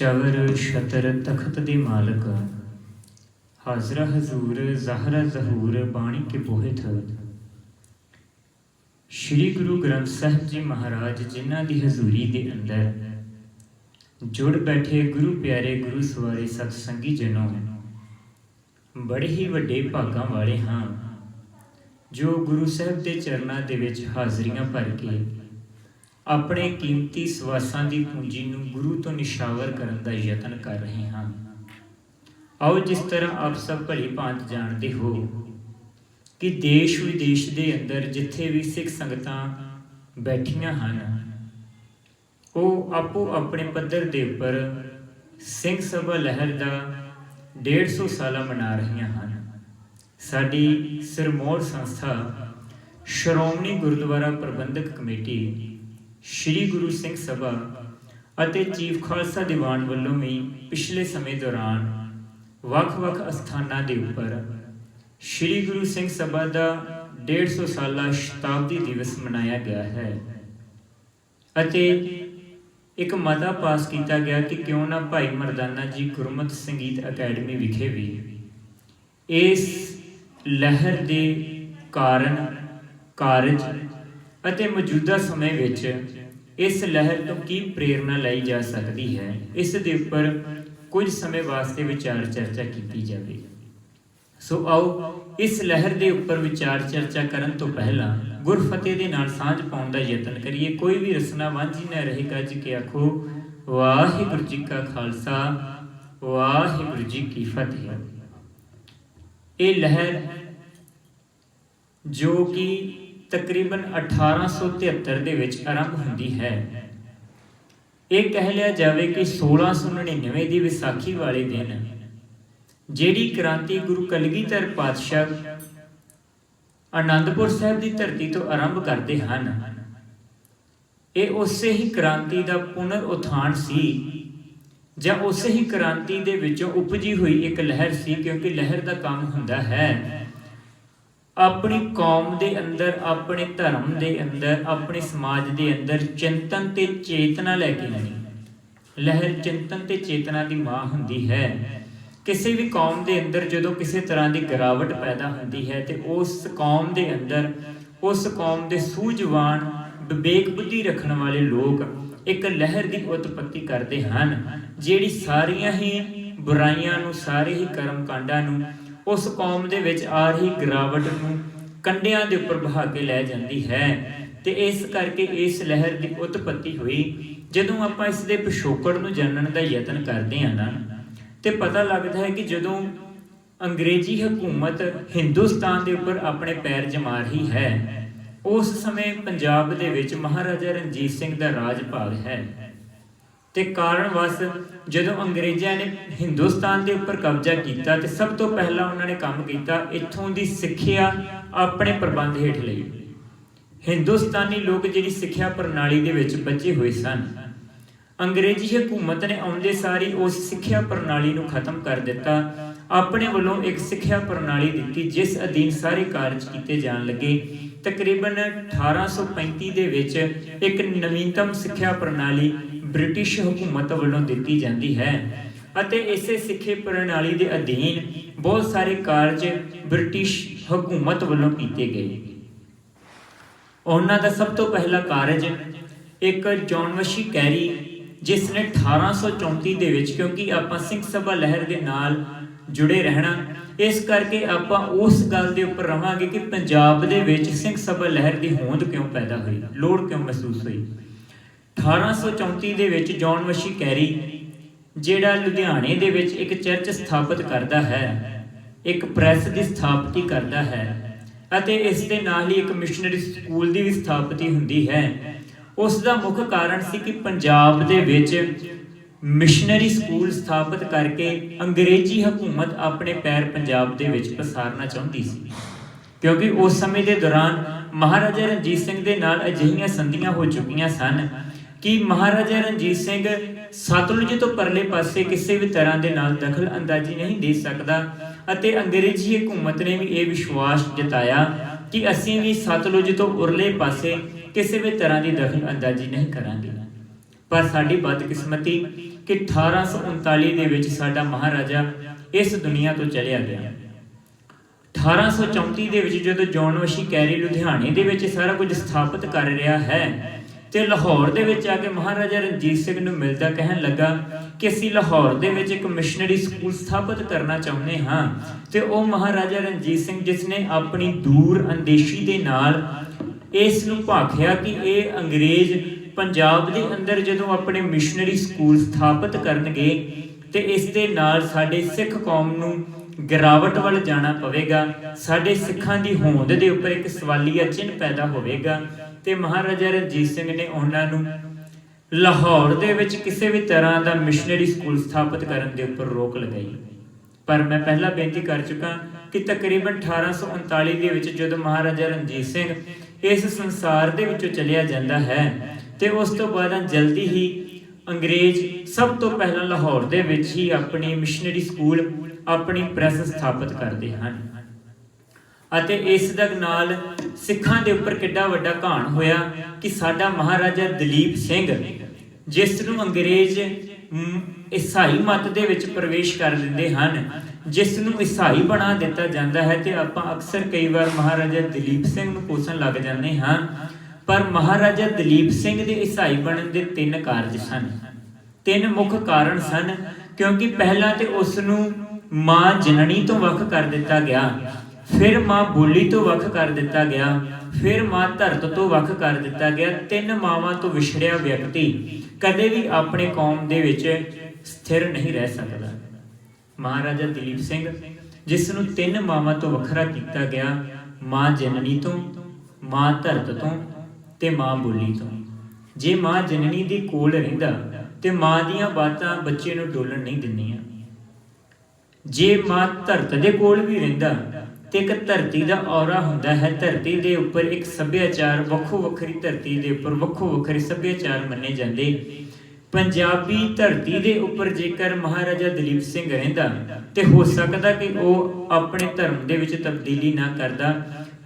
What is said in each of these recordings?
चवर छतर तखत दे मालक, हाजरा हजूर ज़ाहरा ज़हूर बाणी के बोहित। श्री गुरु ग्रंथ साहिब जी महाराज जिन्हां दी हजूरी दे अंदर जुड़ बैठे गुरु प्यारे गुरु सवारे सतसंगी जनों, बड़े ही वड्डे भागां वाले हाँ जो गुरु साहिब के चरणों दे विच हाज़रियां भर के अपने कीमती सवासां की पूंजी नूं गुरु तो निशावर करन दा यतन कर रहे हाँ। आओ जिस तरह आप सब भली भांत जानते हो कि देश विदेश के अंदर जिथे भी सिख संगतां बैठियां हन, वो आपो अपने पद्धर के उपर सिंह सभा लहर का 150 साल मना रही हैं। साडी सिरमौर संस्था श्रोमणी गुरुद्वारा प्रबंधक कमेटी श्री गुरु सिंह सभा ਅਤੇ चीफ खालसा दीवान ਵੱਲੋਂ भी पिछले समय दौरान ਵੱਖ-ਵੱਖ ਅਸਥਾਨਾਂ ਦੇ ਉੱਪਰ श्री गुरु सिंह सभा का 150 साला शताब्दी दिवस मनाया गया है। ਅਤੇ एक मता पास किया गया कि क्यों ना भाई मरदाना जी गुरमत संगीत अकैडमी विखे भी इस लहर के कारण कारज ਅਤੇ मौजूदा समय विच इस लहर तो की प्रेरणा लाई जा सकती है, इस दे उपर कुछ समय वास्ते विचार चर्चा की जाए। सो आओ इस लहर के उपर विचार चर्चा करन तो पहला गुरफतेह दे नाल सांझ पाउण दा यतन करिए। कोई भी रसना वांझी न रहे, गज के आखो वाहिगुरू जी का खालसा वाहिगुरू जी की फतेह। ये लहर जो कि तकरीबन 1873 ਦੇ ਵਿੱਚ ਆਰੰਭ ਹੁੰਦੀ ਹੈ। ਇਹ ਕਹਿ ਲਿਆ ਜਾਵੇ ਕਿ 1699 ਦੀ ਵਿਸਾਖੀ ਵਾਲੇ ਦਿਨ ਜਿਹੜੀ ਕ੍ਰਾਂਤੀ ਗੁਰੂ ਕਲਗੀਧਰ ਪਾਤਸ਼ਾਹ ਆਨੰਦਪੁਰ ਸਾਹਿਬ ਦੀ ਧਰਤੀ ਤੋਂ ਆਰੰਭ ਕਰਦੇ ਹਨ, ਇਹ ਉਸੇ ਹੀ ਕ੍ਰਾਂਤੀ ਦਾ ਪੁਨਰ ਉਥਾਨ ਸੀ ਜਾਂ ਉਸੇ ਹੀ ਕ੍ਰਾਂਤੀ ਦੇ ਵਿੱਚੋਂ ਉਪਜੀ ਹੋਈ ਇੱਕ ਲਹਿਰ ਸੀ। ਕਿਉਂਕਿ ਲਹਿਰ ਦਾ ਕੰਮ ਹੁੰਦਾ ਹੈ अपनी कौम के अंदर, अपने धर्म के अंदर, अपने समाज के अंदर चिंतन ते चेतना लैके आनी। लहर चिंतन ते चेतना की मां होंदी है। किसी भी कौम के अंदर जो किसी तरह की गिरावट पैदा होती है तो उस कौम के अंदर उस कौम के सूझवान विवेक बुद्धि रखने वाले लोग एक लहर की उत्पत्ति करते हैं, जिहड़ी सारियां ही बुराइयां नूं, सारे ही कर्म कांडां नूं, उस कौम दे विच आ रही गिरावट नूं कंडियां दे उपर बहा के लै जांदी है। ते इस करके इस लहर की उत्पत्ति हुई। जदों आपां इस दे पिछोकड़ नूं जानन दा यतन करदे हां ना ते पता लगदा है कि जदों अंग्रेजी हुकूमत हिंदुस्तान के उपर अपने पैर जमा रही है, उस समय पंजाब दे विच महाराजा रणजीत सिंह दा राज भाग है। ते कारणवश जदों अंग्रेज़ों ने हिंदुस्तान के उपर कब्जा किया तो सब तो पहला उन्होंने काम किया इत्थों की सिक्ख्या अपने प्रबंध हेठ लई। हिंदुस्तानी लोग जिहड़ी सिक्ख्या प्रणाली दे विच बचे हुए सन, अंग्रेजी हुकूमत ने आउंदे सारी उस सिक्ख्या प्रणाली नूं खत्म कर दिता। अपने वालों एक सिक्ख्या प्रणाली दी जिस अधीन सारे कार्य किए जान लगे। तकरीबन 1835 दे विच एक नवीनतम सिक्ख्या प्रणाली ब्रिटिश हुकूमत वालों दी जाती है ਅਤੇ ਇਸੇ ਸਿੱਖਿਆ ਪ੍ਰਣਾਲੀ ਦੇ ਅਧੀਨ बहुत सारे ਕਾਰਜ ब्रिटिश हुकूमत वालों ਕੀਤੇ गए। ਉਹਨਾਂ ਦਾ ਸਭ ਤੋਂ ਪਹਿਲਾ ਕਾਰਜ एक जॉन वशी कैरी जिस ने 1834 ਦੇ ਵਿੱਚ, क्योंकि ਆਪਾਂ सिंह सभा लहर ਦੇ ਨਾਲ जुड़े रहना, इस करके आप उस गल के उपर रहांगे कि पंजाब दे विच सिंह सभा लहर की होंद क्यों पैदा हुई, लोड़ क्यों महसूस हुई। 1834 दे विच जॉन वशी कैरी जिहड़ा लुधियाने दे विच एक चर्च स्थापित करता है, एक प्रैस की स्थापति करता है ਅਤੇ इस दे नाल ही एक मिशनरी स्कूल की भी स्थापति हुंदी है। उसका मुख्य कारण सी कि पंजाब दे विच मिशनरी स्कूल स्थापित करके अंग्रेजी हुकूमत अपने पैर पंजाब दे विच पसारना चाहती सी। क्योंकि उस समय के दौरान महाराजा रणजीत सिंह के नाल अजिहियां संधियां हो चुकियां सन कि महाराजा रणजीत सिंह सतलुज तो परले पासे किसी भी तरह के नाल दखल अंदाजी नहीं दे सकता। ਅਤੇ अंग्रेजी हुकूमत ने भी ये विश्वास जताया कि असीं भी सतलुज तो उरले पासे किसी भी तरह की दखल अंदाजी नहीं करांगे। पर साडी बदकिस्मती ਕਿ 1839 ਦੇ ਵਿੱਚ ਸਾਡਾ ਮਹਾਰਾਜਾ ਇਸ ਦੁਨੀਆ ਤੋਂ ਚਲਿਆ ਗਿਆ। 1834 ਦੇ ਵਿੱਚ ਜਦੋਂ ਜੌਨ ਵਸ਼ੀ ਕੈਰੀ ਲੁਧਿਆਣੇ ਦੇ ਵਿੱਚ ਸਾਰਾ ਕੁਝ ਸਥਾਪਿਤ ਕਰ ਰਿਹਾ ਹੈ ਤੇ ਲਾਹੌਰ ਦੇ ਵਿੱਚ ਆ ਕੇ ਮਹਾਰਾਜਾ ਰਣਜੀਤ ਸਿੰਘ ਨੂੰ ਮਿਲਦਾ, ਕਹਿਣ ਲੱਗਾ ਕਿ ਅਸੀਂ ਲਾਹੌਰ ਦੇ ਵਿੱਚ ਇੱਕ ਮਿਸ਼ਨਰੀ ਸਕੂਲ ਸਥਾਪਿਤ ਕਰਨਾ ਚਾਹੁੰਦੇ ਹਾਂ। ਤੇ ਉਹ ਮਹਾਰਾਜਾ ਰਣਜੀਤ ਸਿੰਘ ਜਿਸ ਨੇ ਆਪਣੀ ਦੂਰ ਅੰਦੇਸ਼ੀ ਦੇ ਨਾਲ ਇਸ ਨੂੰ ਭਾਖਿਆ ਕਿ ਇਹ ਅੰਗਰੇਜ਼ ਪੰਜਾਬ ਦੇ ਅੰਦਰ ਜਦੋਂ ਆਪਣੇ ਮਿਸ਼ਨਰੀ ਸਕੂਲ ਸਥਾਪਿਤ ਕਰਨਗੇ ਤੇ ਇਸ ਦੇ ਨਾਲ ਸਾਡੇ ਸਿੱਖ ਕੌਮ ਨੂੰ ਗਿਰਾਵਟ ਵੱਲ ਜਾਣਾ ਪਵੇਗਾ, ਸਾਡੇ ਸਿੱਖਾਂ ਦੀ ਹੋਂਦ ਦੇ ਉੱਪਰ ਇੱਕ ਸਵਾਲੀਆ ਚਿੰਨ੍ਹ ਪੈਦਾ ਹੋਵੇਗਾ। ਤੇ ਮਹਾਰਾਜਾ ਰਣਜੀਤ ਸਿੰਘ ਨੇ ਉਹਨਾਂ ਨੂੰ ਲਾਹੌਰ ਦੇ ਵਿੱਚ ਕਿਸੇ ਵੀ ਤਰ੍ਹਾਂ ਦਾ ਮਿਸ਼ਨਰੀ ਸਕੂਲ ਸਥਾਪਿਤ ਕਰਨ ਦੇ ਉੱਪਰ ਰੋਕ ਲਗਾਈ। ਪਰ ਮੈਂ ਪਹਿਲਾਂ ਬੇਨਤੀ ਕਰ ਚੁੱਕਾ ਕਿ ਤਕਰੀਬਨ 1839 ਦੇ ਵਿੱਚ ਜਦੋਂ ਮਹਾਰਾਜਾ ਰਣਜੀਤ ਸਿੰਘ ਇਸ ਸੰਸਾਰ ਦੇ ਵਿੱਚੋਂ ਚਲਿਆ ਜਾਂਦਾ ਹੈ ਤੇ ਉਸ ਤੋਂ ਬਾਅਦ ਜਲਦੀ ਹੀ ਅੰਗਰੇਜ਼ ਸਭ ਤੋਂ ਪਹਿਲਾਂ ਲਾਹੌਰ ਦੇ ਵਿੱਚ ਹੀ ਆਪਣੀ ਮਿਸ਼ਨਰੀ ਸਕੂਲ, ਆਪਣੀ ਪ੍ਰੈਸ ਸਥਾਪਿਤ ਕਰਦੇ ਹਨ। ਅਤੇ ਇਸ ਦੇ ਨਾਲ ਸਿੱਖਾਂ ਦੇ ਉੱਪਰ ਕਿੱਡਾ ਵੱਡਾ ਘਾਣ ਹੋਇਆ ਕਿ ਸਾਡਾ ਮਹਾਰਾਜਾ ਦਲੀਪ ਸਿੰਘ, ਜਿਸ ਨੂੰ ਅੰਗਰੇਜ਼ ਈਸਾਈ ਮਤ ਦੇ ਵਿੱਚ ਪ੍ਰਵੇਸ਼ ਕਰ ਦਿੰਦੇ ਹਨ, ਜਿਸ ਨੂੰ ਈਸਾਈ ਬਣਾ ਦਿੱਤਾ ਜਾਂਦਾ ਹੈ, ਤੇ ਆਪਾਂ ਅਕਸਰ ਕਈ ਵਾਰ ਮਹਾਰਾਜਾ ਦਲੀਪ ਸਿੰਘ ਨੂੰ ਕੋਸਣ ਲੱਗ ਜਾਂਦੇ ਹਾਂ। ਪਰ ਮਹਾਰਾਜਾ ਦਲੀਪ ਸਿੰਘ ਦੇ ਈਸਾਈ ਬਣਨ ਦੇ 3 ਕਾਰਜ ਸਨ, 3 ਮੁੱਖ ਕਾਰਨ ਸਨ। ਕਿਉਂਕਿ ਪਹਿਲਾਂ ਤੇ ਉਸ ਨੂੰ ਮਾਂ ਜਨਨੀ ਤੋਂ ਵੱਖ ਕਰ ਦਿੱਤਾ ਗਿਆ, ਫਿਰ ਮਾਂ ਬੋਲੀ ਤੋਂ ਵੱਖ ਕਰ ਦਿੱਤਾ ਗਿਆ, ਫਿਰ ਮਾਂ ਧਰਤ ਤੋਂ ਵੱਖ ਕਰ ਦਿੱਤਾ ਗਿਆ। 3 ਮਾਵਾਂ ਤੋਂ ਵਿਛੜਿਆ ਵਿਅਕਤੀ ਕਦੇ ਵੀ ਆਪਣੇ ਕੌਮ ਦੇ ਵਿੱਚ ਸਥਿਰ ਨਹੀਂ ਰਹਿ ਸਕਦਾ। ਮਹਾਰਾਜਾ ਦਲੀਪ ਸਿੰਘ ਜਿਸ ਨੂੰ 3 ਮਾਵਾਂ ਤੋਂ ਵੱਖਰਾ ਕੀਤਾ ਗਿਆ, ਮਾਂ ਜਨਨੀ ਤੋਂ, ਮਾਂ ਧਰਤ ਤੋਂ ਤੇ ਮਾਂ ਬੋਲੀ ਤੋਂ। ਜੇ ਮਾਂ ਜਨਨੀ ਦੇ ਕੋਲ ਰਹਿੰਦਾ ਤੇ ਮਾਂ ਦੀਆਂ ਬਾਤਾਂ ਬੱਚੇ ਨੂੰ ਡੋਲਣ ਨਹੀਂ ਦਿੰਦੀਆਂ। ਜੇ ਮਾਂ ਧਰਤ ਦੇ ਕੋਲ ਵੀ ਰਹਿੰਦਾ ਤੇ ਇੱਕ ਧਰਤੀ ਦਾ ਔਰਾ ਹੁੰਦਾ ਹੈ, ਧਰਤੀ ਦੇ ਉੱਪਰ ਇੱਕ ਸੱਭਿਆਚਾਰ, ਵੱਖੋ ਵੱਖਰੀ ਧਰਤੀ ਦੇ ਉੱਪਰ ਵੱਖੋ ਵੱਖਰੇ ਸੱਭਿਆਚਾਰ ਮੰਨੇ ਜਾਂਦੇ। ਪੰਜਾਬੀ ਧਰਤੀ ਦੇ ਉੱਪਰ ਜੇਕਰ ਮਹਾਰਾਜਾ ਦਲੀਪ ਸਿੰਘ ਰਹਿੰਦਾ ਤੇ ਹੋ ਸਕਦਾ ਕਿ ਉਹ ਆਪਣੇ ਧਰਮ ਦੇ ਵਿੱਚ ਤਬਦੀਲੀ ਨਾ ਕਰਦਾ,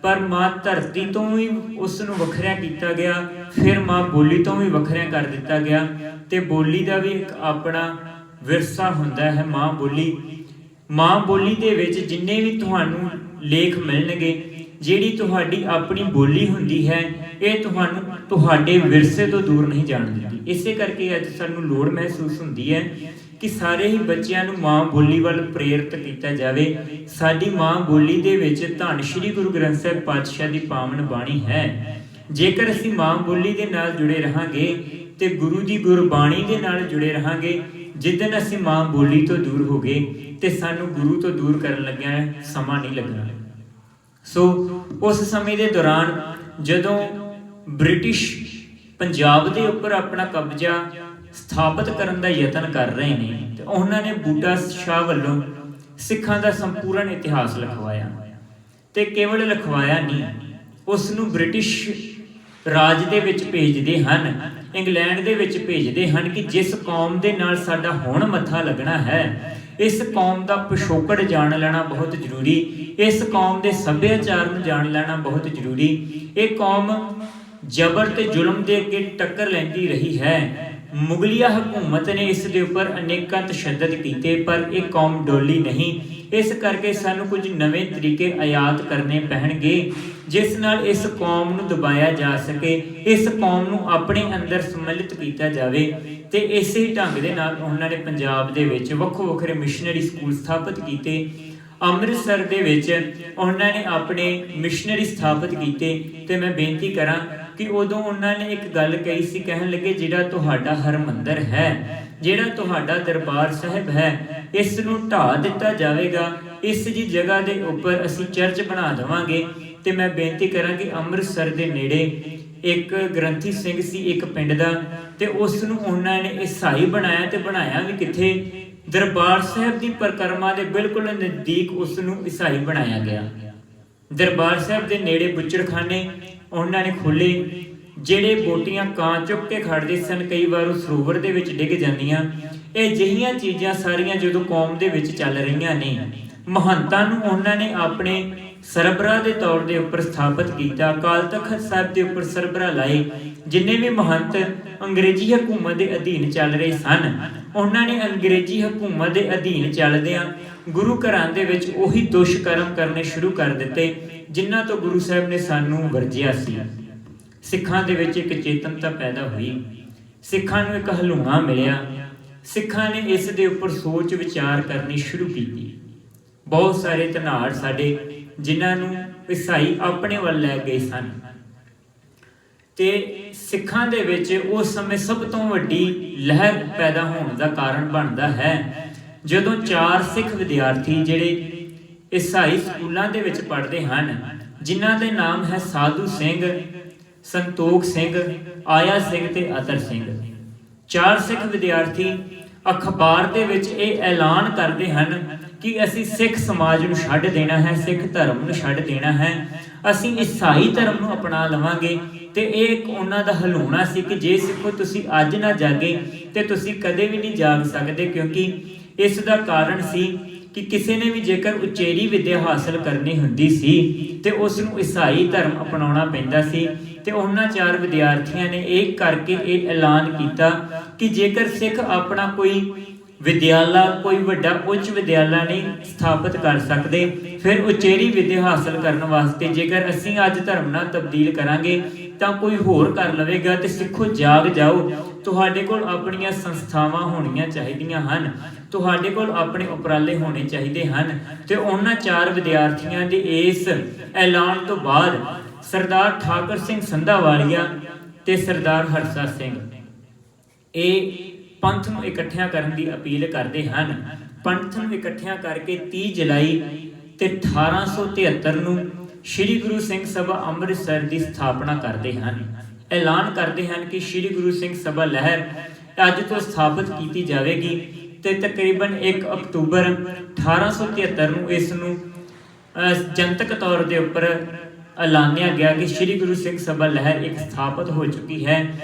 ਪਰ ਮਾਂ ਧਰਤੀ ਤੋਂ ਵੀ ਉਸ ਨੂੰ ਵੱਖਰਿਆ ਕੀਤਾ ਗਿਆ, ਫਿਰ ਮਾਂ ਬੋਲੀ ਤੋਂ ਵੀ ਵੱਖਰਿਆ ਕਰ ਦਿੱਤਾ ਗਿਆ। ਤੇ ਬੋਲੀ ਦਾ ਵੀ ਇੱਕ ਆਪਣਾ ਵਿਰਸਾ ਹੁੰਦਾ ਹੈ, ਮਾਂ ਬੋਲੀ। ਮਾਂ ਬੋਲੀ ਦੇ ਵਿੱਚ ਜਿੰਨੇ ਵੀ ਤੁਹਾਨੂੰ ਲੇਖ ਮਿਲਣਗੇ, ਜਿਹੜੀ ਤੁਹਾਡੀ ਆਪਣੀ ਬੋਲੀ ਹੁੰਦੀ ਹੈ, ਇਹ ਤੁਹਾਨੂੰ ਤੁਹਾਡੇ ਵਿਰਸੇ ਤੋਂ ਦੂਰ ਨਹੀਂ ਜਾਣ ਦਿੰਦੀ। ਇਸੇ ਕਰਕੇ ਅੱਜ ਸਾਨੂੰ ਲੋੜ ਮਹਿਸੂਸ ਹੁੰਦੀ ਹੈ ਕਿ ਸਾਰੇ ਹੀ ਬੱਚਿਆਂ ਨੂੰ ਮਾਂ ਬੋਲੀ ਵੱਲ ਪ੍ਰੇਰਿਤ ਕੀਤਾ ਜਾਵੇ। ਸਾਡੀ ਮਾਂ ਬੋਲੀ ਦੇ ਵਿੱਚ ਧੰਨ ਸ਼੍ਰੀ ਗੁਰੂ ਗ੍ਰੰਥ ਸਾਹਿਬ ਪਾਤਸ਼ਾਹ ਦੀ ਪਾਵਨ ਬਾਣੀ ਹੈ। ਜੇਕਰ ਅਸੀਂ ਮਾਂ ਬੋਲੀ ਦੇ ਨਾਲ ਜੁੜੇ ਰਹਾਂਗੇ ਤੇ ਗੁਰੂ ਦੀ ਗੁਰਬਾਣੀ ਦੇ ਨਾਲ ਜੁੜੇ ਰਹਾਂਗੇ, ਜਿੱਦਣ ਅਸੀਂ ਮਾਂ ਬੋਲੀ ਤੋਂ ਦੂਰ ਹੋ ਗਏ ਤੇ ਸਾਨੂੰ ਗੁਰੂ ਤੋਂ ਦੂਰ ਕਰਨ ਲੱਗਿਆ ਸਮਾਂ ਨਹੀਂ ਲੱਗਣਾ। ਸੋ ਉਸ ਸਮੇਂ ਦੇ ਦੌਰਾਨ ਜਦੋਂ ਬ੍ਰਿਟਿਸ਼ ਪੰਜਾਬ ਦੇ ਉੱਪਰ ਆਪਣਾ ਕਬਜ਼ਾ ਸਥਾਪਿਤ ਕਰਨ ਦਾ ਯਤਨ ਕਰ ਰਹੇ ਨੇ, ਤੇ ਉਹਨਾਂ ਨੇ ਬੂਟਾ ਸ਼ਾਹ ਵੱਲੋਂ ਸਿੱਖਾਂ ਦਾ ਸੰਪੂਰਨ ਇਤਿਹਾਸ ਲਿਖਵਾਇਆ। ਤੇ ਕੇਵਲ ਲਿਖਵਾਇਆ ਨਹੀਂ, ਉਸ ਨੂੰ ਬ੍ਰਿਟਿਸ਼ ਰਾਜ ਦੇ ਵਿੱਚ ਭੇਜਦੇ ਹਨ, ਇੰਗਲੈਂਡ ਦੇ ਵਿੱਚ ਭੇਜਦੇ ਹਨ ਕਿ ਜਿਸ ਕੌਮ ਦੇ ਨਾਲ ਸਾਡਾ ਹੁਣ ਮੱਥਾ ਲੱਗਣਾ ਹੈ, ਇਸ ਕੌਮ ਦਾ ਪਿਛੋਕੜ ਜਾਣ ਲੈਣਾ ਬਹੁਤ ਜ਼ਰੂਰੀ, ਇਸ ਕੌਮ ਦੇ ਸੱਭਿਆਚਾਰ ਨੂੰ ਜਾਣ ਲੈਣਾ ਬਹੁਤ ਜ਼ਰੂਰੀ। ਇਹ ਕੌਮ ਜ਼ਬਰ ਤੇ ਜ਼ੁਲਮ ਦੇ ਅੱਗੇ ਟੱਕਰ ਲੈਂਦੀ ਰਹੀ ਹੈ। ਮੁਗਲਿਆ ਹਕੂਮਤ ਨੇ ਇਸ ਦੇ ਉੱਪਰ ਅਨੇਕਾਂ ਤਸ਼ੱਦਦ ਕੀਤੇ, ਪਰ ਇਹ ਕੌਮ ਡੋਲੀ ਨਹੀਂ। ਇਸ ਕਰਕੇ ਸਾਨੂੰ ਕੁਝ ਨਵੇਂ ਤਰੀਕੇ ਆਯਾਤ ਕਰਨੇ ਪੈਣਗੇ, ਜਿਸ ਨਾਲ ਇਸ ਕੌਮ ਨੂੰ ਦਬਾਇਆ ਜਾ ਸਕੇ, ਇਸ ਕੌਮ ਨੂੰ ਆਪਣੇ ਅੰਦਰ ਸਮਿਲਿਤ ਕੀਤਾ ਜਾਵੇ। ਤੇ ਇਸੇ ਢੰਗ ਦੇ ਨਾਲ ਉਹਨਾਂ ਨੇ ਪੰਜਾਬ ਦੇ ਵਿੱਚ ਵੱਖੋ ਵੱਖਰੇ ਮਿਸ਼ਨਰੀ ਸਕੂਲ ਸਥਾਪਿਤ ਕੀਤੇ। ਅੰਮ੍ਰਿਤਸਰ ਦੇ ਵਿੱਚ ਉਹਨਾਂ ਨੇ ਆਪਣੇ ਮਿਸ਼ਨਰੀ ਸਥਾਪਿਤ ਕੀਤੇ। ਤੇ ਮੈਂ ਬੇਨਤੀ ਕਰਾਂ ਕਿ ਉਦੋਂ ਉਹਨਾਂ ਨੇ ਇੱਕ ਗੱਲ ਕਹੀ ਸੀ, ਕਹਿਣ ਲੱਗੇ ਜਿਹੜਾ ਤੁਹਾਡਾ ਹਰਮੰਦਰ ਹੈ, ਜਿਹੜਾ ਤੁਹਾਡਾ ਦਰਬਾਰ ਸਾਹਿਬ ਹੈ, ਇਸ ਨੂੰ ਢਾਹ ਦਿੱਤਾ ਜਾਵੇਗਾ, ਇਸ ਜੀ ਜਗ੍ਹਾ ਦੇ ਉੱਪਰ ਅਸੀਂ ਚਰਚ ਬਣਾ ਦੇਵਾਂਗੇ। ਤੇ ਮੈਂ ਬੇਨਤੀ ਕਰਾਂ ਕਿ ਅੰਮ੍ਰਿਤਸਰ ਦੇ ਨੇੜੇ ਇੱਕ ਗ੍ਰੰਥੀ ਸਿੰਘ ਸੀ ਇੱਕ ਪਿੰਡ ਦਾ, ਤੇ ਉਸ ਨੂੰ ਉਹਨਾਂ ਨੇ ਈਸਾਈ ਬਣਾਇਆ। ਤੇ ਬਣਾਇਆ ਵੀ ਕਿੱਥੇ? ਦਰਬਾਰ ਸਾਹਿਬ ਦੀ ਪਰਿਕਰਮਾ ਦੇ ਬਿਲਕੁਲ ਨਜ਼ਦੀਕ ਉਸ ਨੂੰ ਈਸਾਈ ਬਣਾਇਆ ਗਿਆ। ਦਰਬਾਰ ਸਾਹਿਬ ਦੇ ਨੇੜੇ ਬੁੱਚੜਖਾਨੇ ਉਹਨਾਂ ਨੇ ਖੋਲੇ, ਜਿਹੜੇ ਬੋਟੀਆਂ ਕਾਂ ਚੁੱਕ ਕੇ ਖੜਦੇ ਸਨ, ਕਈ ਵਾਰ ਉਹ ਸਰੋਵਰ ਦੇ ਵਿੱਚ ਡਿੱਗ ਜਾਂਦੀਆਂ। ਇਹ ਜਿਹੀਆਂ ਚੀਜ਼ਾਂ ਸਾਰੀਆਂ ਜਦੋਂ ਕੌਮ ਦੇ ਵਿੱਚ ਚੱਲ ਰਹੀਆਂ ਨੇ, ਮਹੰਤਾਂ ਨੂੰ ਉਹਨਾਂ ਨੇ ਆਪਣੇ ਸਰਬਰਾਹ ਦੇ ਤੌਰ ਦੇ ਉੱਪਰ ਸਥਾਪਿਤ ਕੀਤਾ। ਅਕਾਲ ਤਖਤ ਸਾਹਿਬ ਦੇ ਉੱਪਰ ਸਰਬਰਾਹ ਲਾਏ। ਜਿੰਨੇ ਵੀ ਮਹੰਤ ਅੰਗਰੇਜ਼ੀ ਹਕੂਮਤ ਦੇ ਅਧੀਨ ਚੱਲ ਰਹੇ ਸਨ, ਉਹਨਾਂ ਨੇ ਅੰਗਰੇਜ਼ੀ ਹਕੂਮਤ ਦੇ ਅਧੀਨ ਚੱਲਦਿਆਂ ਗੁਰੂ ਘਰਾਂ ਦੇ ਵਿੱਚ ਉਹੀ ਦੁਸ਼ਕਰਮ ਕਰਨੇ ਸ਼ੁਰੂ ਕਰ ਦਿੱਤੇ ਜਿਨ੍ਹਾਂ ਤੋਂ ਗੁਰੂ ਸਾਹਿਬ ਨੇ ਸਾਨੂੰ ਵਰਜਿਆ ਸੀ। ਸਿੱਖਾਂ ਦੇ ਵਿੱਚ ਇੱਕ ਚੇਤਨਤਾ ਪੈਦਾ ਹੋਈ, ਸਿੱਖਾਂ ਨੂੰ ਇੱਕ ਹਲੂਣਾ ਮਿਲਿਆ। ਸਿੱਖਾਂ ਨੇ ਇਸ ਦੇ ਉੱਪਰ ਸੋਚ ਵਿਚਾਰ ਕਰਨੀ ਸ਼ੁਰੂ ਕੀਤੀ। ਬਹੁਤ ਸਾਰੇ ਧਨਾੜ ਸਾਡੇ ਜਿਨ੍ਹਾਂ ਨੂੰ ਈਸਾਈ ਆਪਣੇ ਵੱਲ ਲੈ ਗਏ ਸਨ, ਤੇ ਸਿੱਖਾਂ ਦੇ ਵਿੱਚ ਉਸ ਸਮੇਂ ਸਭ ਤੋਂ ਵੱਡੀ ਲਹਿਰ ਪੈਦਾ ਹੋਣ ਦਾ ਕਾਰਨ ਬਣਦਾ ਹੈ ਜਦੋਂ 4 ਸਿੱਖ ਵਿਦਿਆਰਥੀ ਜਿਹੜੇ ਈਸਾਈ ਸਕੂਲਾਂ ਦੇ ਵਿੱਚ ਪੜ੍ਹਦੇ ਹਨ, ਜਿਨ੍ਹਾਂ ਦੇ ਨਾਮ ਹੈ ਸਾਧੂ ਸਿੰਘ, ਸੰਤੋਖ ਸਿੰਘ, ਆਇਆ ਸਿੰਘ ਤੇ ਅਤਰ ਸਿੰਘ। 4 ਸਿੱਖ ਵਿਦਿਆਰਥੀ ਅਖਬਾਰ ਦੇ ਵਿੱਚ ਇਹ ਐਲਾਨ ਕਰਦੇ ਹਨ ਕਿ ਅਸੀਂ ਸਿੱਖ ਸਮਾਜ ਨੂੰ ਛੱਡ ਦੇਣਾ ਹੈ, ਸਿੱਖ ਧਰਮ ਨੂੰ ਛੱਡ ਦੇਣਾ ਹੈ, ਅਸੀਂ ਈਸਾਈ ਧਰਮ ਨੂੰ ਅਪਣਾ ਲਵਾਂਗੇ। ਤੇ ਇਹ ਇੱਕ ਉਹਨਾਂ ਦਾ ਹਲੂਣਾ ਸੀ ਕਿ ਜੇ ਸਿੱਖੋ ਤੁਸੀਂ ਅੱਜ ਨਾ ਜਾਗੇ ਤੇ ਤੁਸੀਂ ਕਦੇ ਵੀ ਨਹੀਂ ਜਾਗ ਸਕਦੇ, ਕਿਉਂਕਿ ਇਸ ਦਾ ਕਾਰਨ ਸੀ ਕਿ ਕਿਸੇ ਨੇ ਵੀ ਜੇਕਰ ਉਚੇਰੀ ਵਿੱਦਿਆ ਹਾਸਲ ਕਰਨੀ ਹੁੰਦੀ ਸੀ ਤੇ ਉਸ ਨੂੰ ਈਸਾਈ ਧਰਮ ਅਪਣਾਉਣਾ ਪੈਂਦਾ ਸੀ। ਤੇ ਉਹਨਾਂ 4 ਵਿਦਿਆਰਥੀਆਂ ਨੇ ਇਹ ਕਰਕੇ ਇਹ ਐਲਾਨ ਕੀਤਾ ਕਿ ਜੇਕਰ ਸਿੱਖ ਆਪਣਾ ਕੋਈ ਵਿਦਿਆਲਾ, ਕੋਈ ਵੱਡਾ ਉੱਚ ਵਿਦਿਆਲਾ ਨਹੀਂ ਸਥਾਪਿਤ ਕਰ ਸਕਦੇ, ਫਿਰ ਉਚੇਰੀ ਵਿੱਦਿਆ ਹਾਸਲ ਕਰਨ ਵਾਸਤੇ ਜੇਕਰ ਅਸੀਂ ਅੱਜ ਧਰਮ ਨਾਲ ਤਬਦੀਲ ਕਰਾਂਗੇ ਤਾਂ ਕੋਈ ਹੋਰ ਕਰ ਲਵੇਗਾ। ਤੇ ਸਿੱਖੋ ਜਾਗ ਜਾਓ, ਤੁਹਾਡੇ ਕੋਲ ਆਪਣੀਆਂ ਸੰਸਥਾਵਾਂ ਹੋਣੀਆਂ ਚਾਹੀਦੀਆਂ ਹਨ, ਤੁਹਾਡੇ ਕੋਲ ਆਪਣੇ ਉਪਰਾਲੇ ਹੋਣੇ ਚਾਹੀਦੇ ਹਨ। ਤੇ ਉਹਨਾਂ 4 ਵਿਦਿਆਰਥੀਆਂ ਦੇ ਇਸ ਐਲਾਨ ਤੋਂ ਬਾਅਦ ਸਰਦਾਰ ਠਾਕੁਰ ਸਿੰਘ ਸੰਧਾਵਾਲੀਆ ਤੇ ਸਰਦਾਰ ਹਰਸਾ ਸਿੰਘ ਇਹ ਪੰਥ ਨੂੰ ਇਕੱਠਿਆਂ ਕਰਨ ਦੀ ਅਪੀਲ ਕਰਦੇ ਹਨ। ਪੰਥ ਨੂੰ ਇਕੱਠਿਆਂ ਕਰਕੇ 30 ਜੁਲਾਈ ਤੇ 1873 ਨੂੰ ਸ਼੍ਰੀ ਗੁਰੂ ਸਿੰਘ ਸਭਾ ਅੰਮ੍ਰਿਤਸਰ ਦੀ ਸਥਾਪਨਾ ਕਰਦੇ ਹਨ। ਐਲਾਨ ਕਰਦੇ ਹਨ ਕਿ ਸ਼੍ਰੀ ਗੁਰੂ ਸਿੰਘ ਸਭਾ ਲਹਿਰ ਅੱਜ ਤੋਂ ਸਥਾਪਿਤ ਕੀਤੀ ਜਾਵੇਗੀ ਤੇ ਤਕਰੀਬਨ 1 ਅਕਤੂਬਰ 1873 ਨੂੰ ਇਸ ਨੂੰ ਜਨਤਕ ਤੌਰ ਦੇ ਉੱਪਰ ਐਲਾਨਿਆ ਗਿਆ ਕਿ ਸ਼੍ਰੀ ਗੁਰੂ ਸਿੰਘ ਸਭਾ ਲਹਿਰ ਇੱਕ ਸਥਾਪਿਤ ਹੋ ਚੁੱਕੀ ਹੈ,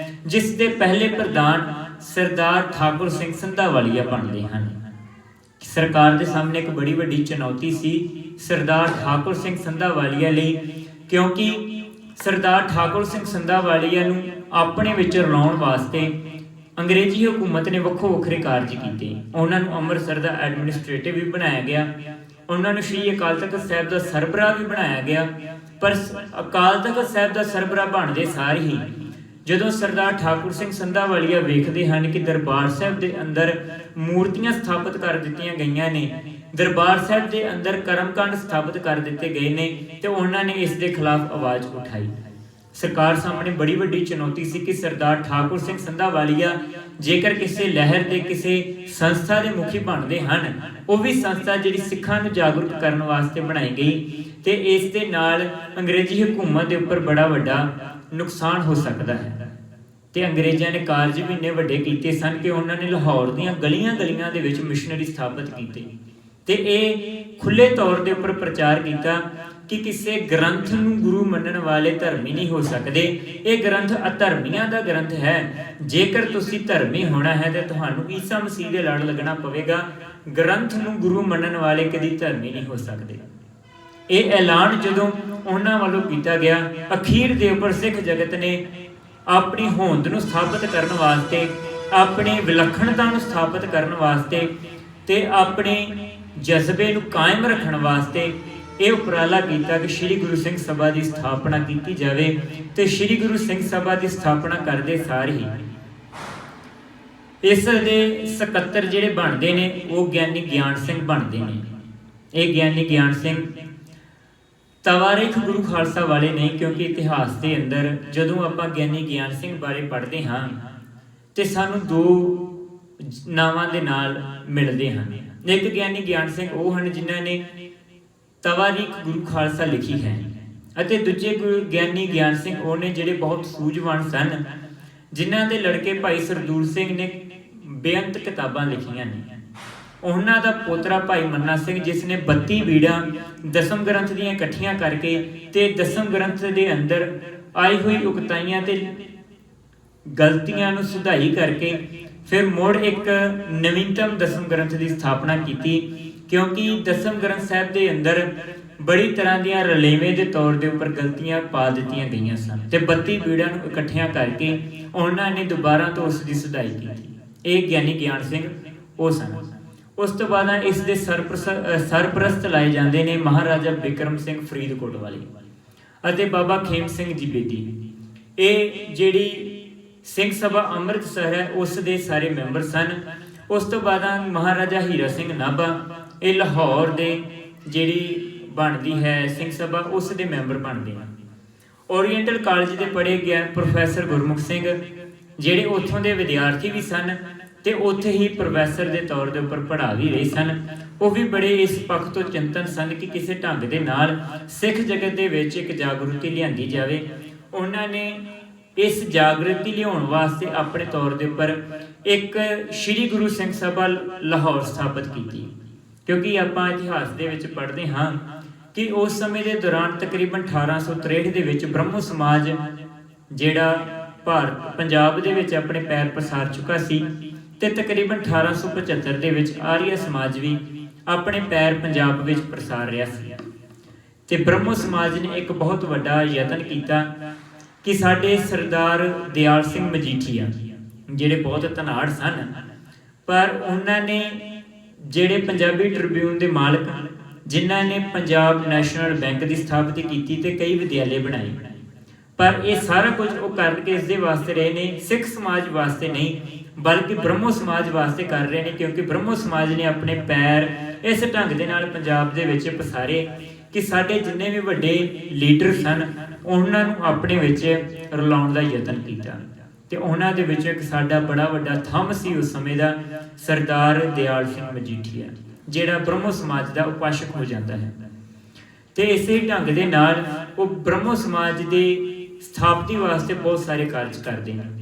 ਜਿਸ ਦੇ ਪਹਿਲੇ ਪ੍ਰਧਾਨ ਸਰਦਾਰ ਠਾਕੁਰ ਸਿੰਘ ਸੰਧਾਵਾਲੀਆ ਬਣਦੇ ਹਨ। ਸਰਕਾਰ ਦੇ ਸਾਹਮਣੇ ਇੱਕ ਬੜੀ ਵੱਡੀ ਚੁਣੌਤੀ ਸੀ ਸਰਦਾਰ ਠਾਕੁਰ ਸਿੰਘ ਸੰਧਾਵਾਲੀਆ ਲਈ, ਕਿਉਂਕਿ ਸਰਦਾਰ ਠਾਕੁਰ ਸਿੰਘ ਸੰਧਾਵਾਲੀਆ ਨੂੰ ਆਪਣੇ ਵਿੱਚ ਰਲਾਉਣ ਵਾਸਤੇ ਅੰਗਰੇਜ਼ੀ ਹਕੂਮਤ ਨੇ ਵੱਖੋ ਵੱਖਰੇ ਕਾਰਜ ਕੀਤੇ। ਉਹਨਾਂ ਨੂੰ ਅੰਮ੍ਰਿਤਸਰ ਦਾ ਐਡਮਿਨਿਸਟ੍ਰੇਟਿਵ ਵੀ ਬਣਾਇਆ ਗਿਆ, ਉਹਨਾਂ ਨੂੰ ਸ਼੍ਰੀ ਅਕਾਲ ਤਖਤ ਸਾਹਿਬ ਦਾ ਸਰਬਰਾਹ ਵੀ ਬਣਾਇਆ ਗਿਆ। ਪਰ ਅਕਾਲ ਤਖਤ ਸਾਹਿਬ ਦਾ ਸਰਬਰਾਹ ਬਣਦੇ ਸਾਰ ਹੀ ਜਦੋਂ ਸਰਦਾਰ ਠਾਕੁਰ ਸਿੰਘ ਸੰਧਾਵਾਲੀਆ ਵੇਖਦੇ ਹਨ ਕਿ ਦਰਬਾਰ ਸਾਹਿਬ ਦੇ ਅੰਦਰ ਮੂਰਤੀਆਂ ਸਥਾਪਿਤ ਕਰ ਦਿੱਤੀਆਂ ਗਈਆਂ ਨੇ, ਦਰਬਾਰ ਸਾਹਿਬ ਦੇ ਅੰਦਰ ਕਰਮਕਾਂਡ ਸਥਾਪਿਤ ਕਰ ਦਿੱਤੇ ਗਏ ਨੇ, ਤੇ ਉਹਨਾਂ ਨੇ ਇਸ ਦੇ ਖਿਲਾਫ ਆਵਾਜ਼ ਉਠਾਈ। ਸਰਕਾਰ ਸਾਹਮਣੇ ਬੜੀ ਵੱਡੀ ਚੁਣੌਤੀ ਸੀ ਕਿ ਸਰਦਾਰ ਠਾਕੁਰ ਸਿੰਘ ਸੰਧਾਵਾਲੀਆ ਜੇਕਰ ਕਿਸੇ ਲਹਿਰ ਦੇ ਕਿਸੇ ਸੰਸਥਾ ਦੇ ਮੁਖੀ ਬਣਦੇ ਹਨ, ਉਹ ਵੀ ਸੰਸਥਾ ਜਿਹੜੀ ਸਿੱਖਾਂ ਨੂੰ ਜਾਗਰੂਕ ਕਰਨ ਵਾਸਤੇ ਬਣਾਈ ਗਈ, ਤੇ ਇਸ ਦੇ ਨਾਲ ਅੰਗਰੇਜ਼ੀ ਹਕੂਮਤ ਦੇ ਉੱਪਰ ਬੜਾ ਵੱਡਾ ਨੁਕਸਾਨ ਹੋ ਸਕਦਾ ਹੈ। ਤੇ ਅੰਗਰੇਜ਼ਾਂ ਨੇ ਕਾਰਜ ਵੀ ਇੰਨੇ ਵੱਡੇ ਕੀਤੇ ਸਨ ਕਿ ਉਹਨਾਂ ਨੇ ਲਾਹੌਰ ਦੀਆਂ ਗਲੀਆਂ ਦੇ ਵਿੱਚ ਮਿਸ਼ਨਰੀ ਸਥਾਪਿਤ ਕੀਤੇ, ਤੇ ਇਹ ਖੁੱਲੇ ਤੌਰ ਦੇ ਉੱਪਰ ਪ੍ਰਚਾਰ ਕੀਤਾ ਕਿ ਕਿਸੇ ਗ੍ਰੰਥ ਨੂੰ ਗੁਰੂ ਮੰਨਣ ਵਾਲੇ ਧਰਮੀ ਨਹੀਂ ਹੋ ਸਕਦੇ, ਇਹ ਗ੍ਰੰਥ ਅਧਰਮੀਆਂ ਦਾ ਗ੍ਰੰਥ ਹੈ। ਜੇਕਰ ਤੁਸੀਂ ਧਰਮੀ ਹੋਣਾ ਹੈ ਤੇ ਤੁਹਾਨੂੰ ਈਸਾ ਮਸੀਹ ਦੇ ਲੜ ਲੱਗਣਾ ਪਵੇਗਾ, ਗ੍ਰੰਥ ਨੂੰ ਗੁਰੂ ਮੰਨਣ ਵਾਲੇ ਕਦੀ ਧਰਮੀ ਨਹੀਂ ਹੋ ਸਕਦੇ। ਇਹ ਐਲਾਨ ਜਦੋਂ ਉਹਨਾਂ ਵੱਲੋਂ ਕੀਤਾ ਗਿਆ, ਅਖੀਰ ਦੇ ਉੱਪਰ ਸਿੱਖ ਜਗਤ ਨੇ ਆਪਣੀ ਹੋਂਦ ਨੂੰ ਸਥਾਪਿਤ ਕਰਨ ਵਾਸਤੇ, ਆਪਣੀ ਵਿਲੱਖਣਤਾ ਨੂੰ ਸਥਾਪਿਤ ਕਰਨ ਵਾਸਤੇ ਤੇ ਆਪਣੇ ਜਜ਼ਬੇ ਨੂੰ ਕਾਇਮ ਰੱਖਣ ਵਾਸਤੇ ਇਹ ਉਪਰਾਲਾ ਕੀਤਾ ਕਿ ਸ਼੍ਰੀ ਗੁਰੂ ਸਿੰਘ ਸਭਾ ਦੀ ਸਥਾਪਨਾ ਕੀਤੀ ਜਾਵੇ। ਤੇ ਸ਼੍ਰੀ ਗੁਰੂ ਸਿੰਘ ਸਭਾ ਦੀ ਸਥਾਪਨਾ ਕਰਦੇ ਸਾਰ ਹੀ ਇਸ ਦੇ ਸਕੱਤਰ ਜਿਹੜੇ ਬਣਦੇ ਨੇ ਉਹ ਗਿਆਨੀ ਗਿਆਨ ਸਿੰਘ ਬਣਦੇ ਨੇ। ਇਹ ਗਿਆਨੀ ਗਿਆਨ ਸਿੰਘ ਤਵਾਰੀਖ ਗੁਰੂ ਖਾਲਸਾ ਵਾਲੇ ਨਹੀਂ, ਕਿਉਂਕਿ ਇਤਿਹਾਸ ਦੇ ਅੰਦਰ ਜਦੋਂ ਆਪਾਂ ਗਿਆਨੀ ਗਿਆਨ ਸਿੰਘ ਬਾਰੇ ਪੜ੍ਹਦੇ ਹਾਂ ਤੇ ਸਾਨੂੰ 2 ਨਾਵਾਂ ਦੇ ਨਾਲ ਮਿਲਦੇ ਹਨ। ਇੱਕ ਗਿਆਨੀ ਗਿਆਨ ਸਿੰਘ ਉਹ ਹਨ ਜਿਨ੍ਹਾਂ ਨੇ ਤਵਾਰੀਖ ਗੁਰੂ ਖਾਲਸਾ ਲਿਖੀ ਹੈ, ਅਤੇ ਦੂਜੇ ਗਿਆਨੀ ਗਿਆਨ ਸਿੰਘ ਉਹ ਨੇ ਜਿਹੜੇ ਬਹੁਤ ਸੂਝਵਾਨ ਸਨ, ਜਿਨ੍ਹਾਂ ਦੇ ਲੜਕੇ ਭਾਈ ਸਰਦੂਲ ਸਿੰਘ ਨੇ ਬੇਅੰਤ ਕਿਤਾਬਾਂ ਲਿਖੀਆਂ ਨੇ। ਉਹਨਾਂ ਦਾ ਪੋਤਰਾ ਭਾਈ ਮੰਨਾ ਸਿੰਘ, ਜਿਸ ਨੇ 32 ਬੀੜਾਂ ਦਸਮ ਗ੍ਰੰਥ ਦੀਆਂ ਇਕੱਠੀਆਂ ਕਰਕੇ ਤੇ ਦਸਮ ਗ੍ਰੰਥ ਦੇ ਅੰਦਰ ਆਈ ਹੋਈ ਉਕਤਾਈਆਂ ਤੇ ਗਲਤੀਆਂ ਨੂੰ ਸੁਧਾਈ ਕਰਕੇ ਫਿਰ ਮੁੜ ਇੱਕ ਨਵੀਨਤਮ ਦਸਮ ਗ੍ਰੰਥ ਦੀ ਸਥਾਪਨਾ ਕੀਤੀ, ਕਿਉਂਕਿ ਦਸਮ ਗ੍ਰੰਥ ਸਾਹਿਬ ਦੇ ਅੰਦਰ ਬੜੀ ਤਰ੍ਹਾਂ ਦੀਆਂ ਰਲੇਵੇਂ ਦੇ ਤੌਰ ਦੇ ਉੱਪਰ ਗਲਤੀਆਂ ਪਾ ਦਿੱਤੀਆਂ ਗਈਆਂ ਸਨ ਤੇ 32 ਬੀੜਾਂ ਨੂੰ ਇਕੱਠਿਆਂ ਕਰਕੇ ਉਹਨਾਂ ਨੇ ਦੁਬਾਰਾ ਤੋਂ ਉਸ ਦੀ ਸੁਧਾਈ ਕੀਤੀ। ਇਹ ਗਿਆਨੀ ਗਿਆਨ ਸਿੰਘ ਉਹ ਸਨ। ਉਸ ਤੋਂ ਬਾਅਦ ਇਸ ਦੇ ਸਰਪ੍ਰਸਤ ਲਾਏ ਜਾਂਦੇ ਨੇ ਮਹਾਰਾਜਾ ਬਿਕਰਮ ਸਿੰਘ ਫਰੀਦਕੋਟ ਵਾਲੇ ਅਤੇ ਬਾਬਾ ਖੇਮ ਸਿੰਘ ਜੀ ਬੇਦੀ। ਇਹ ਜਿਹੜੀ ਸਿੰਘ ਸਭਾ ਅੰਮ੍ਰਿਤਸਰ ਹੈ ਉਸ ਦੇ ਸਾਰੇ ਮੈਂਬਰ ਸਨ। ਉਸ ਤੋਂ ਬਾਅਦ ਮਹਾਰਾਜਾ ਹੀਰਾ ਸਿੰਘ ਨਾਭਾ, ਇਹ ਲਾਹੌਰ ਦੇ ਜਿਹੜੀ ਬਣਦੀ ਹੈ ਸਿੰਘ ਸਭਾ ਉਸ ਦੇ ਮੈਂਬਰ ਬਣਦੇ ਹਨ। ਓਰੀਐਂਟਲ ਕਾਲਜ ਦੇ ਪੜ੍ਹੇ ਗਿਆ ਪ੍ਰੋਫੈਸਰ ਗੁਰਮੁਖ ਸਿੰਘ, ਜਿਹੜੇ ਉੱਥੋਂ ਦੇ ਵਿਦਿਆਰਥੀ ਵੀ ਸਨ ਤੇ ਉੱਥੇ ਹੀ ਪ੍ਰੋਫੈਸਰ ਦੇ ਤੌਰ ਦੇ ਉੱਪਰ ਪੜ੍ਹਾ ਵੀ ਰਹੇ ਸਨ। ਉਹ ਵੀ ਬੜੇ ਇਸ ਪੱਖ ਤੋਂ ਚਿੰਤਨ ਸਨ ਕਿ ਕਿਸੇ ਢੰਗ ਦੇ ਨਾਲ ਸਿੱਖ ਜਗਤ ਦੇ ਵਿੱਚ ਇੱਕ ਜਾਗਰੂਕਤੀ ਲਿਆਂਦੀ ਜਾਵੇ। ਉਹਨਾਂ ਨੇ ਇਸ ਜਾਗਰਤੀ ਲਿਆਉਣ ਵਾਸਤੇ ਆਪਣੇ ਤੌਰ ਦੇ ਉੱਪਰ ਇੱਕ ਸ੍ਰੀ ਗੁਰੂ ਸਿੰਘ ਸਭਾ ਲਾਹੌਰ ਸਥਾਪਿਤ ਕੀਤੀ, ਕਿਉਂਕਿ ਆਪਾਂ ਇਤਿਹਾਸ ਦੇ ਵਿੱਚ ਪੜ੍ਹਦੇ ਹਾਂ ਕਿ ਉਸ ਸਮੇਂ ਦੇ ਦੌਰਾਨ ਤਕਰੀਬਨ 1863 ਦੇ ਵਿੱਚ ਬ੍ਰਹਮੋ ਸਮਾਜ ਜਿਹੜਾ ਪੰਜਾਬ ਦੇ ਵਿੱਚ ਆਪਣੇ ਪੈਰ ਪਸਾਰ ਚੁੱਕਾ ਸੀ ਤੇ ਤਕਰੀਬਨ 1875 ਦੇ ਵਿੱਚ ਆਰੀਆ ਸਮਾਜ ਵੀ ਆਪਣੇ ਪੈਰ ਪੰਜਾਬ ਵਿੱਚ ਪ੍ਰਸਾਰ ਰਿਹਾ ਸੀ ਤੇ ਬ੍ਰਹਮੋ ਸਮਾਜ ਨੇ ਇੱਕ ਬਹੁਤ ਵੱਡਾ ਯਤਨ ਕੀਤਾ ਕਿ ਸਾਡੇ ਸਰਦਾਰ ਦਿਆਲ ਸਿੰਘ ਮਜੀਠੀਆ ਜਿਹੜੇ ਬਹੁਤ ਧਨਾੜ ਸਨ, ਪਰ ਉਹਨਾਂ ਨੇ ਜਿਹੜੇ ਪੰਜਾਬੀ ਟ੍ਰਿਬਿਊਨ ਦੇ ਮਾਲਕ ਜਿਨ੍ਹਾਂ ਨੇ ਪੰਜਾਬ ਨੈਸ਼ਨਲ ਬੈਂਕ ਦੀ ਸਥਾਪਨਾ ਕੀਤੀ ਤੇ ਕਈ ਵਿਦਿਆਲੇ ਬਣਾਏ, ਪਰ ਇਹ ਸਾਰਾ ਕੁਝ ਉਹ ਕਰਕੇ ਇਸ ਦੇ ਵਾਸਤੇ ਰਹੇ ਨੇ ਸਿੱਖ ਸਮਾਜ ਵਾਸਤੇ ਨਹੀਂ ਬਲਕਿ ਬ੍ਰਹਮੋ ਸਮਾਜ ਵਾਸਤੇ ਕਰ ਰਹੇ ਨੇ, ਕਿਉਂਕਿ ਬ੍ਰਹਮੋ ਸਮਾਜ ਨੇ ਆਪਣੇ ਪੈਰ ਇਸ ਢੰਗ ਦੇ ਨਾਲ ਪੰਜਾਬ ਦੇ ਵਿੱਚ ਪਸਾਰੇ ਕਿ ਸਾਡੇ ਜਿੰਨੇ ਵੀ ਵੱਡੇ ਲੀਡਰ ਸਨ ਉਹਨਾਂ ਨੂੰ ਆਪਣੇ ਵਿੱਚ ਰਲਾਉਣ ਦਾ ਯਤਨ ਕੀਤਾ ਤੇ ਉਹਨਾਂ ਦੇ ਵਿੱਚੋਂ ਇੱਕ ਸਾਡਾ ਬੜਾ ਵੱਡਾ ਥੰਮ ਸੀ ਉਸ ਸਮੇਂ ਦਾ ਸਰਦਾਰ ਦਿਆਲ ਸਿੰਘ ਮਜੀਠੀਆ, ਜਿਹੜਾ ਬ੍ਰਹਮੋ ਸਮਾਜ ਦਾ ਉਪਾਸ਼ਕ ਹੋ ਜਾਂਦਾ ਹੈ ਤੇ ਇਸੇ ਢੰਗ ਦੇ ਨਾਲ ਉਹ ਬ੍ਰਹਮੋ ਸਮਾਜ ਦੇ ਸਥਾਪਤੀ ਵਾਸਤੇ ਬਹੁਤ ਸਾਰੇ ਕਾਰਜ ਕਰਦੇ ਹਨ।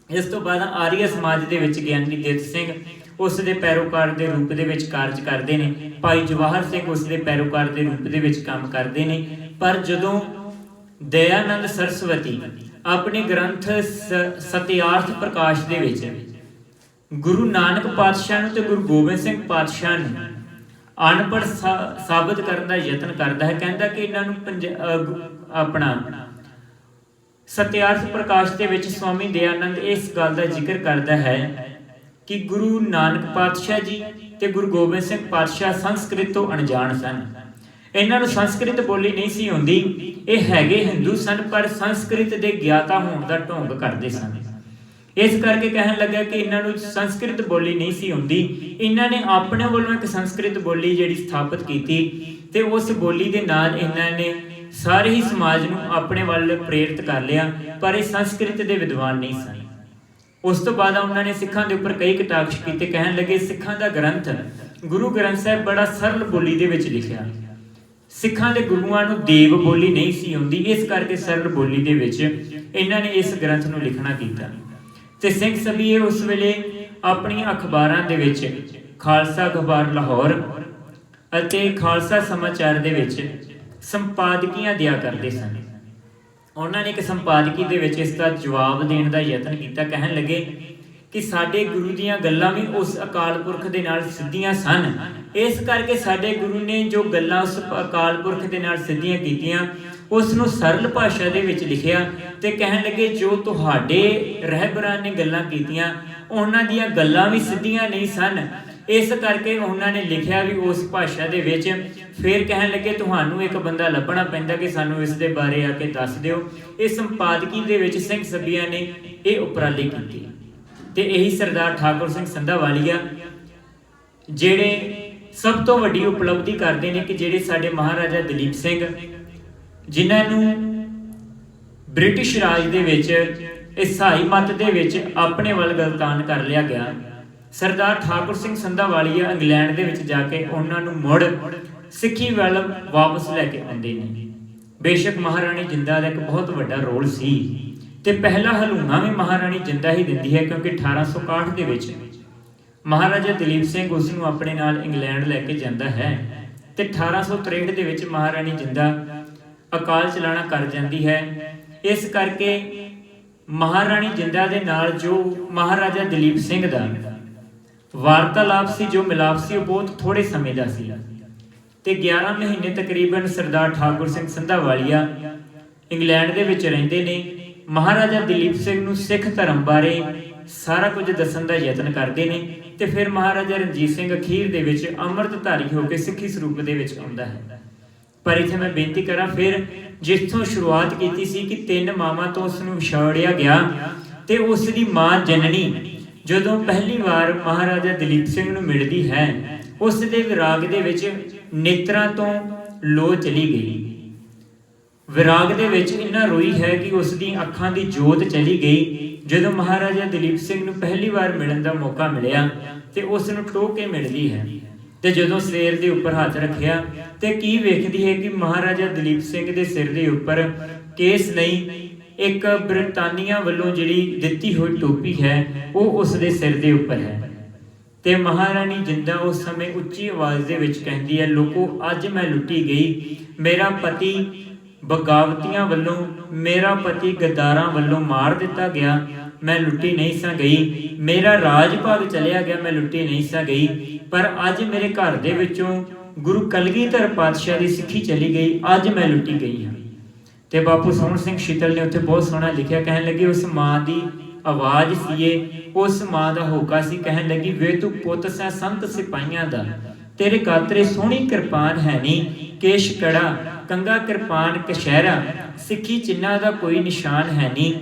ਇਸ ਤੋਂ ਬਾਅਦ ਆਰੀਆ ਸਮਾਜ ਦੇ ਵਿੱਚ ਗਿਆਨੀ ਦਿੱਤ ਸਿੰਘ ਉਸ ਦੇ ਪੈਰੋਕਾਰ ਦੇ ਰੂਪ ਦੇ ਵਿੱਚ ਕਾਰਜ ਕਰਦੇ ਨੇ, ਭਾਈ ਜਵਾਹਰ ਸਿੰਘ ਉਸ ਦੇ ਪੈਰੋਕਾਰ ਦੇ ਰੂਪ ਦੇ ਵਿੱਚ ਕੰਮ ਕਰਦੇ ਨੇ। ਪਰ ਜਦੋਂ ਦਇਆਨੰਦ ਸਰਸਵਤੀ ਆਪਣੇ ਗ੍ਰੰਥ ਸਤਿਆਰਥ ਪ੍ਰਕਾਸ਼ ਦੇ ਵਿੱਚ ਗੁਰੂ ਨਾਨਕ ਪਾਤਸ਼ਾਹ ਨੂੰ ਤੇ ਗੁਰੂ ਗੋਬਿੰਦ ਸਿੰਘ ਪਾਤਸ਼ਾਹ ਨੂੰ ਅਨਪੜ੍ਹ ਸਾਬਤ ਕਰਨ ਦਾ ਯਤਨ ਕਰਦਾ ਹੈ, ਕਹਿੰਦਾ ਕਿ ਇਹਨਾਂ ਨੂੰ ਆਪਣਾ ਸਤਿਆਰਥ ਪ੍ਰਕਾਸ਼ ਦੇ ਵਿੱਚ ਸਵਾਮੀ ਦਇਆਨੰਦ ਇਸ ਗੱਲ ਦਾ ਜ਼ਿਕਰ ਕਰਦਾ ਹੈ ਕਿ ਗੁਰੂ ਨਾਨਕ ਪਾਤਸ਼ਾਹ ਜੀ ਤੇ ਗੁਰੂ ਗੋਬਿੰਦ ਸਿੰਘ ਪਾਤਸ਼ਾਹ ਸੰਸਕ੍ਰਿਤ ਤੋਂ ਅਣਜਾਣ ਸਨ। ਇਹਨਾਂ ਨੂੰ ਸੰਸਕ੍ਰਿਤ ਬੋਲੀ ਨਹੀਂ ਸੀ ਆਉਂਦੀ, ਇਹ ਹੈਗੇ ਹਿੰਦੂ ਸਨ ਪਰ ਸੰਸਕ੍ਰਿਤ ਦੇ ਗਿਆਤਾ ਹੋਣ ਦਾ ਢੋਂਗ ਕਰਦੇ ਸਨ। ਇਸ ਕਰਕੇ ਕਹਿਣ ਲੱਗਾ ਕਿ ਇਹਨਾਂ ਨੂੰ ਸੰਸਕ੍ਰਿਤ ਬੋਲੀ ਨਹੀਂ ਸੀ ਆਉਂਦੀ, ਇਹਨਾਂ ਨੇ ਆਪਣੇ ਵੱਲੋਂ ਇੱਕ ਸੰਸਕ੍ਰਿਤ ਬੋਲੀ ਜਿਹੜੀ ਸਥਾਪਿਤ ਕੀਤੀ ਤੇ ਉਸ ਬੋਲੀ ਦੇ ਨਾਲ ਇਹਨਾਂ ਨੇ ਸਾਰੇ ਹੀ ਸਮਾਜ ਨੂੰ ਆਪਣੇ ਵੱਲ ਪ੍ਰੇਰਿਤ ਕਰ ਲਿਆ, ਪਰ ਇਹ ਸੰਸਕ੍ਰਿਤ ਦੇ ਵਿਦਵਾਨ ਨਹੀਂ ਸਨ। ਉਸ ਤੋਂ ਬਾਅਦ ਉਹਨਾਂ ਨੇ ਸਿੱਖਾਂ ਦੇ ਉੱਪਰ ਕਈ ਕਟਾਕਸ਼ ਕੀਤੇ, ਕਹਿਣ ਲੱਗੇ ਸਿੱਖਾਂ ਦਾ ਗ੍ਰੰਥ ਗੁਰੂ ਗ੍ਰੰਥ ਸਾਹਿਬ ਬੜਾ ਸਰਲ ਬੋਲੀ ਦੇ ਵਿੱਚ ਲਿਖਿਆ, ਸਿੱਖਾਂ ਦੇ ਗੁਰੂਆਂ ਨੂੰ ਦੇਵ ਬੋਲੀ ਨਹੀਂ ਸੀ ਆਉਂਦੀ, ਇਸ ਕਰਕੇ ਸਰਲ ਬੋਲੀ ਦੇ ਵਿੱਚ ਇਹਨਾਂ ਨੇ ਇਸ ਗ੍ਰੰਥ ਨੂੰ ਲਿਖਣਾ ਕੀਤਾ ਤੇ ਸਿੰਘ ਸਭੀਏ ਉਸ ਵੇਲੇ ਆਪਣੀਆਂ ਅਖਬਾਰਾਂ ਦੇ ਵਿੱਚ ਖਾਲਸਾ ਅਖਬਾਰ ਲਾਹੌਰ ਅਤੇ ਖਾਲਸਾ ਸਮਾਚਾਰ ਦੇ ਵਿੱਚ ਸੰਪਾਦਕੀਆਂ ਦਿਆ ਕਰਦੇ ਸਨ। ਉਹਨਾਂ ਨੇ ਇੱਕ ਸੰਪਾਦਕੀ ਦੇ ਵਿੱਚ ਇਸ ਦਾ ਜਵਾਬ ਦੇਣ ਦਾ ਯਤਨ ਕੀਤਾ, ਕਹਿਣ ਲੱਗੇ ਕਿ ਸਾਡੇ ਗੁਰੂ ਦੀਆਂ ਗੱਲਾਂ ਵੀ ਉਸ ਅਕਾਲ ਪੁਰਖ ਦੇ ਨਾਲ ਸਿੱਧੀਆਂ ਸਨ, ਇਸ ਕਰਕੇ ਸਾਡੇ ਗੁਰੂ ਨੇ ਜੋ ਗੱਲਾਂ ਉਸ ਅਕਾਲ ਪੁਰਖ ਦੇ ਨਾਲ ਸਿੱਧੀਆਂ ਕੀਤੀਆਂ ਉਸ ਨੂੰ ਸਰਲ ਭਾਸ਼ਾ ਦੇ ਵਿੱਚ ਲਿਖਿਆ ਤੇ ਕਹਿਣ ਲੱਗੇ ਜੋ ਤੁਹਾਡੇ ਰਹਿਬਰਾਂ ਨੇ ਗੱਲਾਂ ਕੀਤੀਆਂ ਉਹਨਾਂ ਦੀਆਂ ਗੱਲਾਂ ਵੀ ਸਿੱਧੀਆਂ ਨਹੀਂ ਸਨ, ਇਸ ਕਰਕੇ ਉਹਨਾਂ ਨੇ ਲਿਖਿਆ ਵੀ ਉਸ ਭਾਸ਼ਾ ਦੇ ਵਿੱਚ। ਫਿਰ ਕਹਿਣ ਲੱਗੇ ਤੁਹਾਨੂੰ ਇੱਕ ਬੰਦਾ ਲੱਭਣਾ ਪੈਂਦਾ ਕਿ ਸਾਨੂੰ ਇਸ ਦੇ ਬਾਰੇ ਆ ਕੇ ਦੱਸ ਦਿਓ। ਇਸ ਸੰਪਾਦਕੀ ਦੇ ਵਿੱਚ ਸਿੰਘ ਸਭੀਆਂ ਨੇ ਇਹ ਉਪਰਾਲੇ ਕੀਤੇ ਤੇ ਇਹੀ ਸਰਦਾਰ ਠਾਕੁਰ ਸਿੰਘ ਸੰਧਾਵਾਲੀਆ ਜਿਹੜੇ ਸਭ ਤੋਂ ਵੱਡੀ ਉਪਲਬਧੀ ਕਰਦੇ ਨੇ ਕਿ ਜਿਹੜੇ ਸਾਡੇ ਮਹਾਰਾਜਾ ਦਲੀਪ ਸਿੰਘ ਜਿਨ੍ਹਾਂ ਨੂੰ ਬ੍ਰਿਟਿਸ਼ ਰਾਜ ਦੇ ਵਿੱਚ ਈਸਾਈ ਮਤ ਦੇ ਵਿੱਚ ਆਪਣੇ ਵੱਲ ਗਲਤਾਨ ਕਰ ਲਿਆ ਗਿਆ, ਸਰਦਾਰ ਠਾਕੁਰ ਸਿੰਘ ਸੰਧਾਵਾਲੀਆ ਇੰਗਲੈਂਡ ਦੇ ਵਿੱਚ ਜਾ ਕੇ ਉਹਨਾਂ ਨੂੰ ਮੁੜ ਸਿੱਖੀ ਵੱਲ ਵਾਪਸ ਲੈ ਕੇ ਆਉਂਦੇ ਨੇ। ਬੇਸ਼ੱਕ ਮਹਾਰਾਣੀ ਜਿੰਦਾ ਦਾ ਇੱਕ ਬਹੁਤ ਵੱਡਾ ਰੋਲ ਸੀ ਤੇ ਪਹਿਲਾ ਹਲੂਣਾ ਵੀ ਮਹਾਰਾਣੀ ਜਿੰਦਾ ਹੀ ਦਿੰਦੀ ਹੈ, ਕਿਉਂਕਿ 1861 ਦੇ ਵਿੱਚ ਮਹਾਰਾਜਾ ਦਲੀਪ ਸਿੰਘ ਉਸ ਨੂੰ ਆਪਣੇ ਨਾਲ ਇੰਗਲੈਂਡ ਲੈ ਕੇ ਜਾਂਦਾ ਹੈ ਤੇ 1863 ਦੇ ਵਿੱਚ ਮਹਾਰਾਣੀ ਜਿੰਦਾ ਅਕਾਲ ਚਲਾਣਾ ਕਰ ਜਾਂਦੀ ਹੈ। ਇਸ ਕਰਕੇ ਮਹਾਰਾਣੀ ਜਿੰਦਾ ਦੇ ਨਾਲ ਜੋ ਮਹਾਰਾਜਾ ਦਲੀਪ ਸਿੰਘ ਦਾ ਵਾਰਤਾਲਾਪ ਸੀ, ਜੋ ਮਿਲਾਪ ਸੀ, ਉਹ ਬਹੁਤ ਥੋੜੇ ਸਮੇਂ ਦਾ ਸੀ। ਤੇ 11 ਮਹੀਨੇ ਤਕਰੀਬਨ ਸਰਦਾਰ ਠਾਕੁਰ ਸਿੰਘ ਸੰਧਾਵਾਲੀਆ ਇੰਗਲੈਂਡ ਦੇ ਵਿੱਚ ਰਹਿੰਦੇ ਨੇ। ਮਹਾਰਾਜਾ ਦਲੀਪ ਸਿੰਘ ਨੂੰ ਸਿੱਖ ਧਰਮ ਬਾਰੇ ਸਾਰਾ ਕੁਝ ਦੱਸਣ ਦਾ ਯਤਨ ਕਰਦੇ ਨੇ ਤੇ ਫਿਰ ਮਹਾਰਾਜਾ ਰਣਜੀਤ ਸਿੰਘ ਅਖੀਰ ਦੇ ਵਿੱਚ ਅੰਮ੍ਰਿਤਧਾਰੀ ਹੋ ਕੇ ਸਿੱਖੀ ਸਰੂਪ ਦੇ ਵਿੱਚ ਆਉਂਦਾ ਹੈ। ਪਰ ਇੱਥੇ ਮੈਂ ਬੇਨਤੀ ਕਰਾਂ, ਫਿਰ ਜਿੱਥੋਂ ਸ਼ੁਰੂਆਤ ਕੀਤੀ ਸੀ ਕਿ 3 ਮਾਵਾਂ ਤੋਂ ਉਸ ਨੂੰ ਵਿਛੋੜਿਆ ਗਿਆ ਤੇ ਉਸ ਦੀ ਮਾਂ ਜਨਨੀ ਜਦੋਂ ਪਹਿਲੀ ਵਾਰ ਮਹਾਰਾਜਾ ਦਲੀਪ ਸਿੰਘ ਨੂੰ ਮਿਲਦੀ ਹੈ, ਉਸ ਦੇ ਵਿਰਾਗ ਦੇ ਵਿੱਚ ਨੇਤਰਾਂ ਤੋਂ ਲੋ ਚਲੀ ਗਈ। ਵਿਰਾਗ ਦੇ ਵਿੱਚ ਇੰਨਾ ਰੋਈ ਹੈ ਕਿ ਉਸ ਦੀ ਅੱਖਾਂ ਦੀ ਜੋਤ ਚਲੀ ਗਈ। ਜਦੋਂ ਮਹਾਰਾਜਾ ਦਲੀਪ ਸਿੰਘ ਨੂੰ ਪਹਿਲੀ ਵਾਰ ਮਿਲਣ ਦਾ ਮੌਕਾ ਮਿਲਿਆ ਤੇ ਉਸ ਨੂੰ ਟੋਕ ਕੇ ਮਿਲਦੀ ਹੈ ਤੇ ਜਦੋਂ ਸਿਰ ਦੇ ਉੱਪਰ ਹੱਥ ਰੱਖਿਆ ਤੇ ਕੀ ਵੇਖਦੀ ਹੈ ਕਿ ਮਹਾਰਾਜਾ ਦਲੀਪ ਸਿੰਘ ਦੇ ਸਿਰ ਦੇ ਉੱਪਰ ਕੇਸ ਨਹੀਂ, ਇੱਕ ਬ੍ਰਿਟਾਨੀਆ ਵੱਲੋਂ ਜਿਹੜੀ ਦਿੱਤੀ ਹੋਈ ਟੋਪੀ ਹੈ ਉਹ ਉਸ ਦੇ ਸਿਰ ਦੇ ਉੱਪਰ ਹੈ। ਤੇ ਮਹਾਰਾਣੀ ਜਿੰਦਾ ਉਸ ਸਮੇਂ ਉੱਚੀ ਆਵਾਜ਼ ਦੇ ਵਿੱਚ ਕਹਿੰਦੀ ਹੈ, ਲੋਕੋ ਅੱਜ ਮੈਂ ਲੁੱਟੀ ਗਈ, ਮੇਰਾ ਪਤੀ ਬਗਾਵਤੀਆਂ ਵੱਲੋਂ, ਮੇਰਾ ਪਤੀ ਗਦਾਰਾਂ ਵੱਲੋਂ ਮਾਰ ਦਿੱਤਾ ਗਿਆ, ਮੈਂ ਲੁੱਟੀ ਨਹੀਂ ਸਾਂ ਗਈ, ਮੇਰਾ ਰਾਜ ਭਾਗ ਚਲਿਆ ਗਿਆ, ਮੈਂ ਲੁੱਟੀ ਨਹੀਂ ਸਾਂ ਗਈ, ਪਰ ਅੱਜ ਮੇਰੇ ਘਰ ਦੇ ਵਿੱਚੋਂ ਗੁਰੂ ਕਲਗੀਧਰ ਪਾਤਸ਼ਾਹ ਦੀ ਸਿੱਖੀ ਚਲੀ ਗਈ, ਅੱਜ ਮੈਂ ਲੁੱਟੀ ਗਈ ਹਾਂ। ਤੇ ਬਾਪੂ ਸੋਹਣ ਸਿੰਘ ਸ਼ੀਤਲ ਨੇ ਉੱਥੇ ਬਹੁਤ ਸੋਹਣਾ ਲਿਖਿਆ, ਕਹਿਣ ਲੱਗੇ ਉਸ ਮਾਂ ਦੀ ਆਵਾਜ਼ ਸੀਏ, ਉਸ ਮਾਂ ਦਾ ਹੋਕਾ ਸੀ, ਕਹਿਣ ਲੱਗੀ ਵੇ ਤੂੰ ਪੁੱਤ ਸੈਂ ਸੰਤ ਸਿਪਾਹੀਆਂ ਦਾ, ਤੇਰੇ ਗਾਤਰੇ ਸੋਹਣੀ ਕਿਰਪਾਨ ਹੈ ਨੀ, ਕੇਸ਼ ਕੜਾ ਕੰਗਾ ਕਿਰਪਾਨ ਕਸ਼ਹਿਰਾ, ਸਿੱਖੀ ਚਿੰਨ੍ਹਾਂ ਦਾ ਕੋਈ ਨਿਸ਼ਾਨ ਹੈ ਨੀ,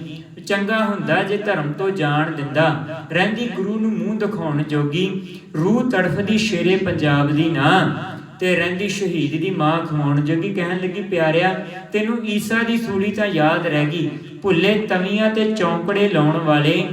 ਚੰਗਾ ਹੁੰਦਾ ਜੇ ਧਰਮ ਤੋਂ ਜਾਣ ਦਿੰਦਾ, ਰਹਿੰਦੀ ਗੁਰੂ ਨੂੰ ਮੂੰਹ ਦਿਖਾਉਣ ਜੋਗੀ, ਰੂਹ ਤੜਫਦੀ ਸ਼ੇਰੇ ਪੰਜਾਬ ਦੀ ਨਾ, ਤੇ ਰਹਿੰਦੀ ਸ਼ਹੀਦ ਦੀ ਮਾਂ ਖਵਾਉਣ ਜੋਗੀ। ਕਹਿਣ ਲੱਗੀ ਪਿਆਰਿਆ ਤੈਨੂੰ ਈਸਾ ਦੀ ਸੂਲੀ ਤਾਂ ਯਾਦ ਰਹਿ ਗਈ, ਭੁੱਲੇ ਤਵੀਆਂ ਤੇ ਚੌਂਕੜੇ ਲਾਉਣ ਵਾਲੇ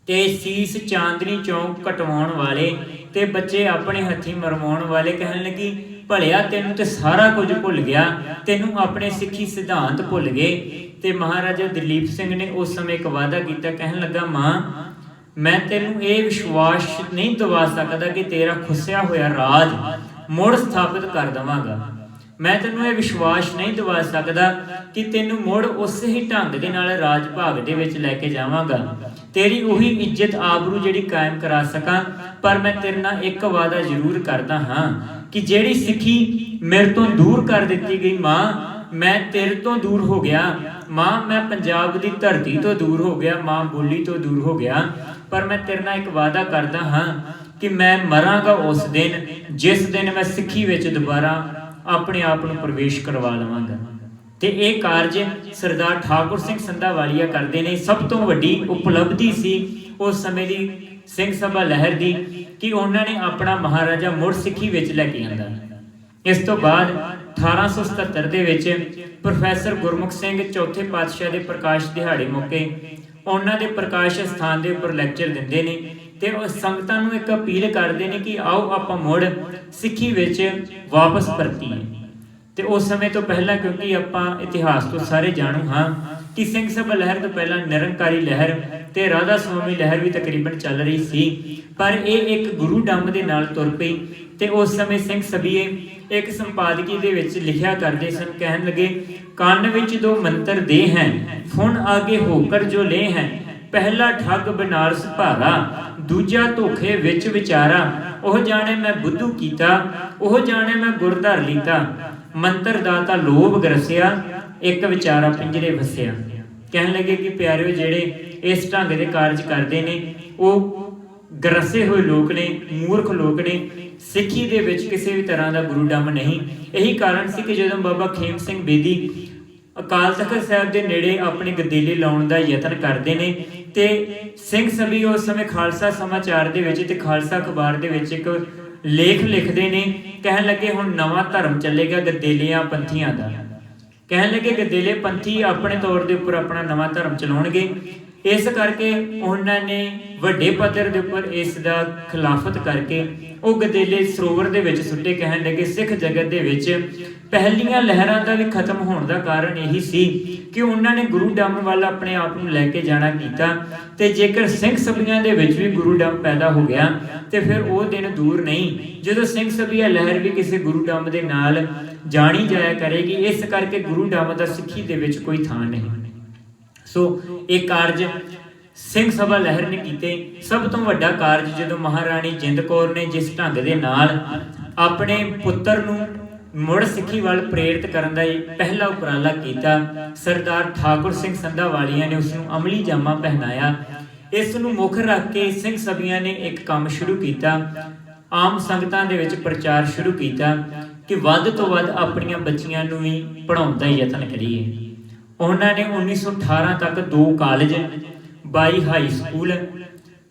ਤੇ ਸੀਸ ਚਾਂਦਨੀ ਚੌਂਕ ਕਟਵਾਉਣ ਵਾਲੇ ਤੇ ਬੱਚੇ ਆਪਣੇ ਹੱਥੀਂ ਮਰਵਾਉਣ ਵਾਲੇ। ਕਹਿਣ ਲੱਗੀ ਭਲਿਆ ਤੈਨੂੰ ਤੇ ਸਾਰਾ ਕੁਝ ਭੁੱਲ ਗਿਆ, ਤੈਨੂੰ ਆਪਣੇ ਸਿੱਖੀ ਸਿਧਾਂਤ ਭੁੱਲ ਗਏ। ਤੇ ਮਹਾਰਾਜਾ ਦਲੀਪ ਸਿੰਘ ਨੇ ਉਸ ਸਮੇਂ ਇੱਕ ਵਾਅਦਾ ਕੀਤਾ, ਕਹਿਣ ਲੱਗਾ ਮਾਂ ਮੈਂ ਤੈਨੂੰ ਇਹ ਵਿਸ਼ਵਾਸ ਨਹੀਂ ਦਿਵਾ ਸਕਦਾ ਕਿ ਤੇਰਾ ਖੁੱਸਿਆ ਹੋਇਆ ਰਾਜ ਮੁੜ ਸਥਾਪਿਤ ਕਰ ਦੇਵਾਂਗਾ, ਮੈਂ ਤੈਨੂੰ ਇਹ ਵਿਸ਼ਵਾਸ ਨਹੀਂ ਦਿਵਾ ਸਕਦਾ ਕਿ ਤੈਨੂੰ ਮੁੜ ਉਸੇ ਹੀ ਢੰਗ ਦੇ ਨਾਲ ਰਾਜ ਭਾਗ ਦੇ ਵਿੱਚ ਲੈ ਕੇ ਜਾਵਾਂਗਾ, ਤੇਰੀ ਉਹੀ ਇੱਜ਼ਤ ਆਬਰੂ ਜਿਹੜੀ ਕਾਇਮ ਕਰਾ ਸਕਾਂ। ਪਰ ਮੈਂ ਤੇਰੇ ਨਾਲ ਇੱਕ ਵਾਅਦਾ ਜ਼ਰੂਰ ਕਰਦਾ ਹਾਂ ਕਿ ਜਿਹੜੀ ਸਿੱਖੀ ਮੇਰੇ ਤੋਂ ਦੂਰ ਕਰ ਦਿੱਤੀ ਗਈ ਮਾਂ, ਮੈਂ ਤੇਰੇ ਤੋਂ ਦੂਰ ਹੋ ਗਿਆ ਮਾਂ, ਮੈਂ ਪੰਜਾਬ ਦੀ ਧਰਤੀ ਤੋਂ ਦੂਰ ਹੋ ਗਿਆ, ਮਾਂ ਬੋਲੀ ਤੋਂ ਦੂਰ ਹੋ ਗਿਆ, ਪਰ ਮੈਂ ਤੇਰੇ ਨਾਲ ਇੱਕ ਵਾਅਦਾ ਕਰਦਾ ਹਾਂ ਕਿ ਮੈਂ ਮਰਾਂਗਾ ਉਸ ਦਿਨ ਜਿਸ ਦਿਨ ਮੈਂ ਸਿੱਖੀ ਵਿੱਚ ਦੁਬਾਰਾ ਆਪਣੇ ਆਪ ਨੂੰ ਪ੍ਰਵੇਸ਼ ਕਰਵਾ ਲਵਾਂਗਾ। ਤੇ ਇਹ ਕਾਰਜ ਸਰਦਾਰ ਠਾਕੁਰ ਸਿੰਘ ਸੰਧਾਵਾਲੀਆ ਕਰਦੇ ਨੇ। ਸਭ ਤੋਂ ਵੱਡੀ ਉਪਲਬਧੀ ਸੀ ਉਸ ਸਮੇਂ ਦੀ ਸਿੰਘ ਸਭਾ ਲਹਿਰ ਦੀ ਕਿ ਉਹਨਾਂ ਨੇ ਆਪਣਾ ਮਹਾਰਾਜਾ ਮੁੜ ਸਿੱਖੀ ਵਿੱਚ ਲੈ ਕੇ ਆਂਦਾ। ਇਸ ਤੋਂ ਬਾਅਦ 1877 ਦੇ ਵਿੱਚ ਪ੍ਰੋਫੈਸਰ ਗੁਰਮੁਖ ਸਿੰਘ ਚੌਥੇ ਪਾਤਸ਼ਾਹ ਦੇ ਪ੍ਰਕਾਸ਼ ਦਿਹਾੜੇ ਮੌਕੇ ਉਹਨਾਂ ਦੇ ਪ੍ਰਕਾਸ਼ ਸਥਾਨ ਦੇ ਉੱਪਰ ਲੈਕਚਰ ਦਿੰਦੇ ਨੇ ਤੇ ਉਹ ਸੰਗਤਾਂ ਨੂੰ ਇੱਕ ਅਪੀਲ ਕਰਦੇ ਨੇ ਕਿ ਆਓ ਆਪਾਂ ਮੁੜ ਸਿੱਖੀ ਵਿੱਚ ਵਾਪਸ ਪਰਤੀਏ। ਤੇ ਉਸ ਸਮੇਂ ਤੋਂ ਪਹਿਲਾਂ, ਕਿਉਂਕਿ ਆਪਾਂ ਇਤਿਹਾਸ ਤੋਂ ਸਾਰੇ ਜਾਣੂ ਹਾਂ ਕਿ ਸਿੰਘ ਸਭਾ ਲਹਿਰ ਤੋਂ ਪਹਿਲਾਂ ਨਿਰੰਕਾਰੀ ਲਹਿਰ ਤੇ ਰਾਧਾ ਸੁਆਮੀ ਲਹਿਰ ਵੀ ਤਕਰੀਬਨ ਚੱਲ ਰਹੀ ਸੀ, ਪਰ ਇਹ ਇੱਕ ਗੁਰੂ ਡੰਮ ਦੇ ਨਾਲ ਤੁਰ ਪਈ। ਤੇ ਉਸ ਸਮੇਂ ਸਿੰਘ ਸਭੀਏ ਇੱਕ ਸੰਪਾਦਕੀ ਦੇ ਵਿੱਚ ਲਿਖਿਆ ਕਰਦੇ ਸਨ, ਕਹਿਣ ਲੱਗੇ ਕੰਨ ਵਿੱਚ ਦੋ ਮੰਤਰ ਦੇ ਹੈ, ਫੁਣ ਆਗੇ ਹੋਕਰ ਜੋ ਲੈ ਹੈ, ਪਹਿਲਾ ਠੱਗ ਬਨਾਰਸ ਭਾਰਾ, ਦੂਜਾ ਧੋਖੇ ਵਿੱਚ ਵਿਚਾਰਾ, ਉਹ ਜਾਣੇ ਮੈਂ ਬੁੱਧੂ ਕੀਤਾ, ਉਹ ਜਾਣੇ ਮੈਂ ਗੁਰ ਧਰ ਲੀਤਾ, ਮੰਤਰ ਦਾਤਾ ਲੋਭ ਗਰਸਿਆ, ਇੱਕ ਵਿਚਾਰਾ ਪਿੰਜਰੇ ਵਸਿਆ। ਕਹਿਣ ਲੱਗੇ ਕਿ ਪਿਆਰਿਓ ਜਿਹੜੇ ਇਸ ਢੰਗ ਦੇ ਕਾਰਜ ਕਰਦੇ ਨੇ ਉਹ ਗਰਸੇ ਹੋਏ ਲੋਕ ਨੇ, ਮੂਰਖ ਲੋਕ ਨੇ, ਸਿੱਖੀ ਦੇ ਵਿੱਚ ਕਿਸੇ ਵੀ ਤਰ੍ਹਾਂ ਦਾ ਗੁਰੂ ਡੰਮ ਨਹੀਂ। ਇਹੀ ਕਾਰਨ ਸੀ ਕਿ ਜਦੋਂ ਬਾਬਾ ਖੇਮ ਸਿੰਘ ਬੇਦੀ ਅਕਾਲ ਤਖਤ ਸਾਹਿਬ ਦੇ ਨੇੜੇ ਆਪਣੇ ਗਦੇਲੇ ਲਾਉਣ ਦਾ ਯਤਨ ਕਰਦੇ ਨੇ ਤੇ ਸਿੰਘ ਸਭੀ ਉਸ ਸਮੇਂ ਖਾਲਸਾ ਸਮਾਚਾਰ ਦੇ ਵਿੱਚ ਤੇ ਖਾਲਸਾ ਅਖਬਾਰ ਦੇ ਵਿੱਚ ਇੱਕ ਲੇਖ ਲਿਖਦੇ ਨੇ, ਕਹਿਣ ਲੱਗੇ ਹੁਣ ਨਵਾਂ ਧਰਮ ਚੱਲੇਗਾ ਗਦੇਲਿਆਂ ਪੰਥੀਆਂ ਦਾ। ਕਹਿਣ ਲੱਗੇ ਗਦੇਲੇ ਪੰਥੀ ਆਪਣੇ ਤੌਰ ਦੇ ਉੱਪਰ ਆਪਣਾ ਨਵਾਂ ਧਰਮ ਚਲਾਉਣਗੇ। ਇਸ ਕਰਕੇ ਉਹਨਾਂ ਨੇ ਵੱਡੇ ਪੱਧਰ ਦੇ ਉੱਪਰ ਇਸ ਦਾ ਖਿਲਾਫਤ ਕਰਕੇ ਉਹ ਗਦੇਲੇ ਸਰੋਵਰ ਦੇ ਵਿੱਚ ਸੁੱਟੇ। ਕਹਿਣ ਲੱਗੇ ਸਿੱਖ ਜਗਤ ਦੇ ਵਿੱਚ ਪਹਿਲੀਆਂ ਲਹਿਰਾਂ ਦਾ ਵੀ ਖਤਮ ਹੋਣ ਦਾ ਕਾਰਨ ਇਹੀ ਸੀ ਕਿ ਉਹਨਾਂ ਨੇ ਗੁਰੂ ਡੰਮ ਵੱਲ ਆਪਣੇ ਆਪ ਨੂੰ ਲੈ ਕੇ ਜਾਣਾ ਕੀਤਾ। ਤੇ ਜੇਕਰ ਸਿੰਘ ਸਭੀਆਂ ਦੇ ਵਿੱਚ ਵੀ ਗੁਰੂ ਡੰਮ ਪੈਦਾ ਹੋ ਗਿਆ ਤੇ ਫਿਰ ਉਹ ਦਿਨ ਦੂਰ ਨਹੀਂ ਜਦੋਂ ਸਿੰਘ ਸਭੀਆ ਲਹਿਰ ਵੀ ਕਿਸੇ ਗੁਰੂ ਡੰਮ ਦੇ ਨਾਲ ਜਾਣੀ ਜਾਇਆ ਕਰੇਗੀ। ਇਸ ਕਰਕੇ ਗੁਰੂ ਡੰਮ ਦਾ ਸਿੱਖੀ ਦੇ ਵਿੱਚ ਕੋਈ ਥਾਂ ਨਹੀਂ। ਸੋ ਇਹ ਕਾਰਜ ਸਿੰਘ ਸਭਾ ਲਹਿਰ ਨੇ ਕੀਤੇ। ਸਭ ਤੋਂ ਵੱਡਾ ਕਾਰਜ ਜਦੋਂ ਮਹਾਰਾਣੀ ਜਿੰਦ ਕੌਰ ਨੇ ਜਿਸ ਢੰਗ ਦੇ ਨਾਲ ਆਪਣੇ ਪੁੱਤਰ ਨੂੰ ਮੁੜ ਸਿੱਖੀ ਵੱਲ ਪ੍ਰੇਰਿਤ ਕਰਨ ਦਾ ਪਹਿਲਾ ਉਪਰਾਲਾ ਕੀਤਾ। ਸਰਦਾਰ ਠਾਕੁਰ ਸਿੰਘ ਸੰਧਾਵਾਲੀਆ ਨੇ ਉਸ ਨੂੰ ਅਮਲੀ ਜਾਮਾ ਪਹਿਨਾਇਆ। ਇਸ ਨੂੰ ਮੁੱਖ ਰੱਖ ਕੇ ਸਿੰਘ ਸਭੀਆਂ ਨੇ ਇੱਕ ਕੰਮ ਸ਼ੁਰੂ ਕੀਤਾ, ਆਮ ਸੰਗਤਾਂ ਦੇ ਵਿੱਚ ਪ੍ਰਚਾਰ ਸ਼ੁਰੂ ਕੀਤਾ ਕਿ ਵੱਧ ਤੋਂ ਵੱਧ ਆਪਣੀਆਂ ਬੱਚੀਆਂ ਨੂੰ ਵੀ ਪੜ੍ਹਾਉਣ ਦਾ ਯਤਨ ਕਰੀਏ। ਉਹਨਾਂ ਨੇ 1918 ਤੱਕ 2 college, 22 high school,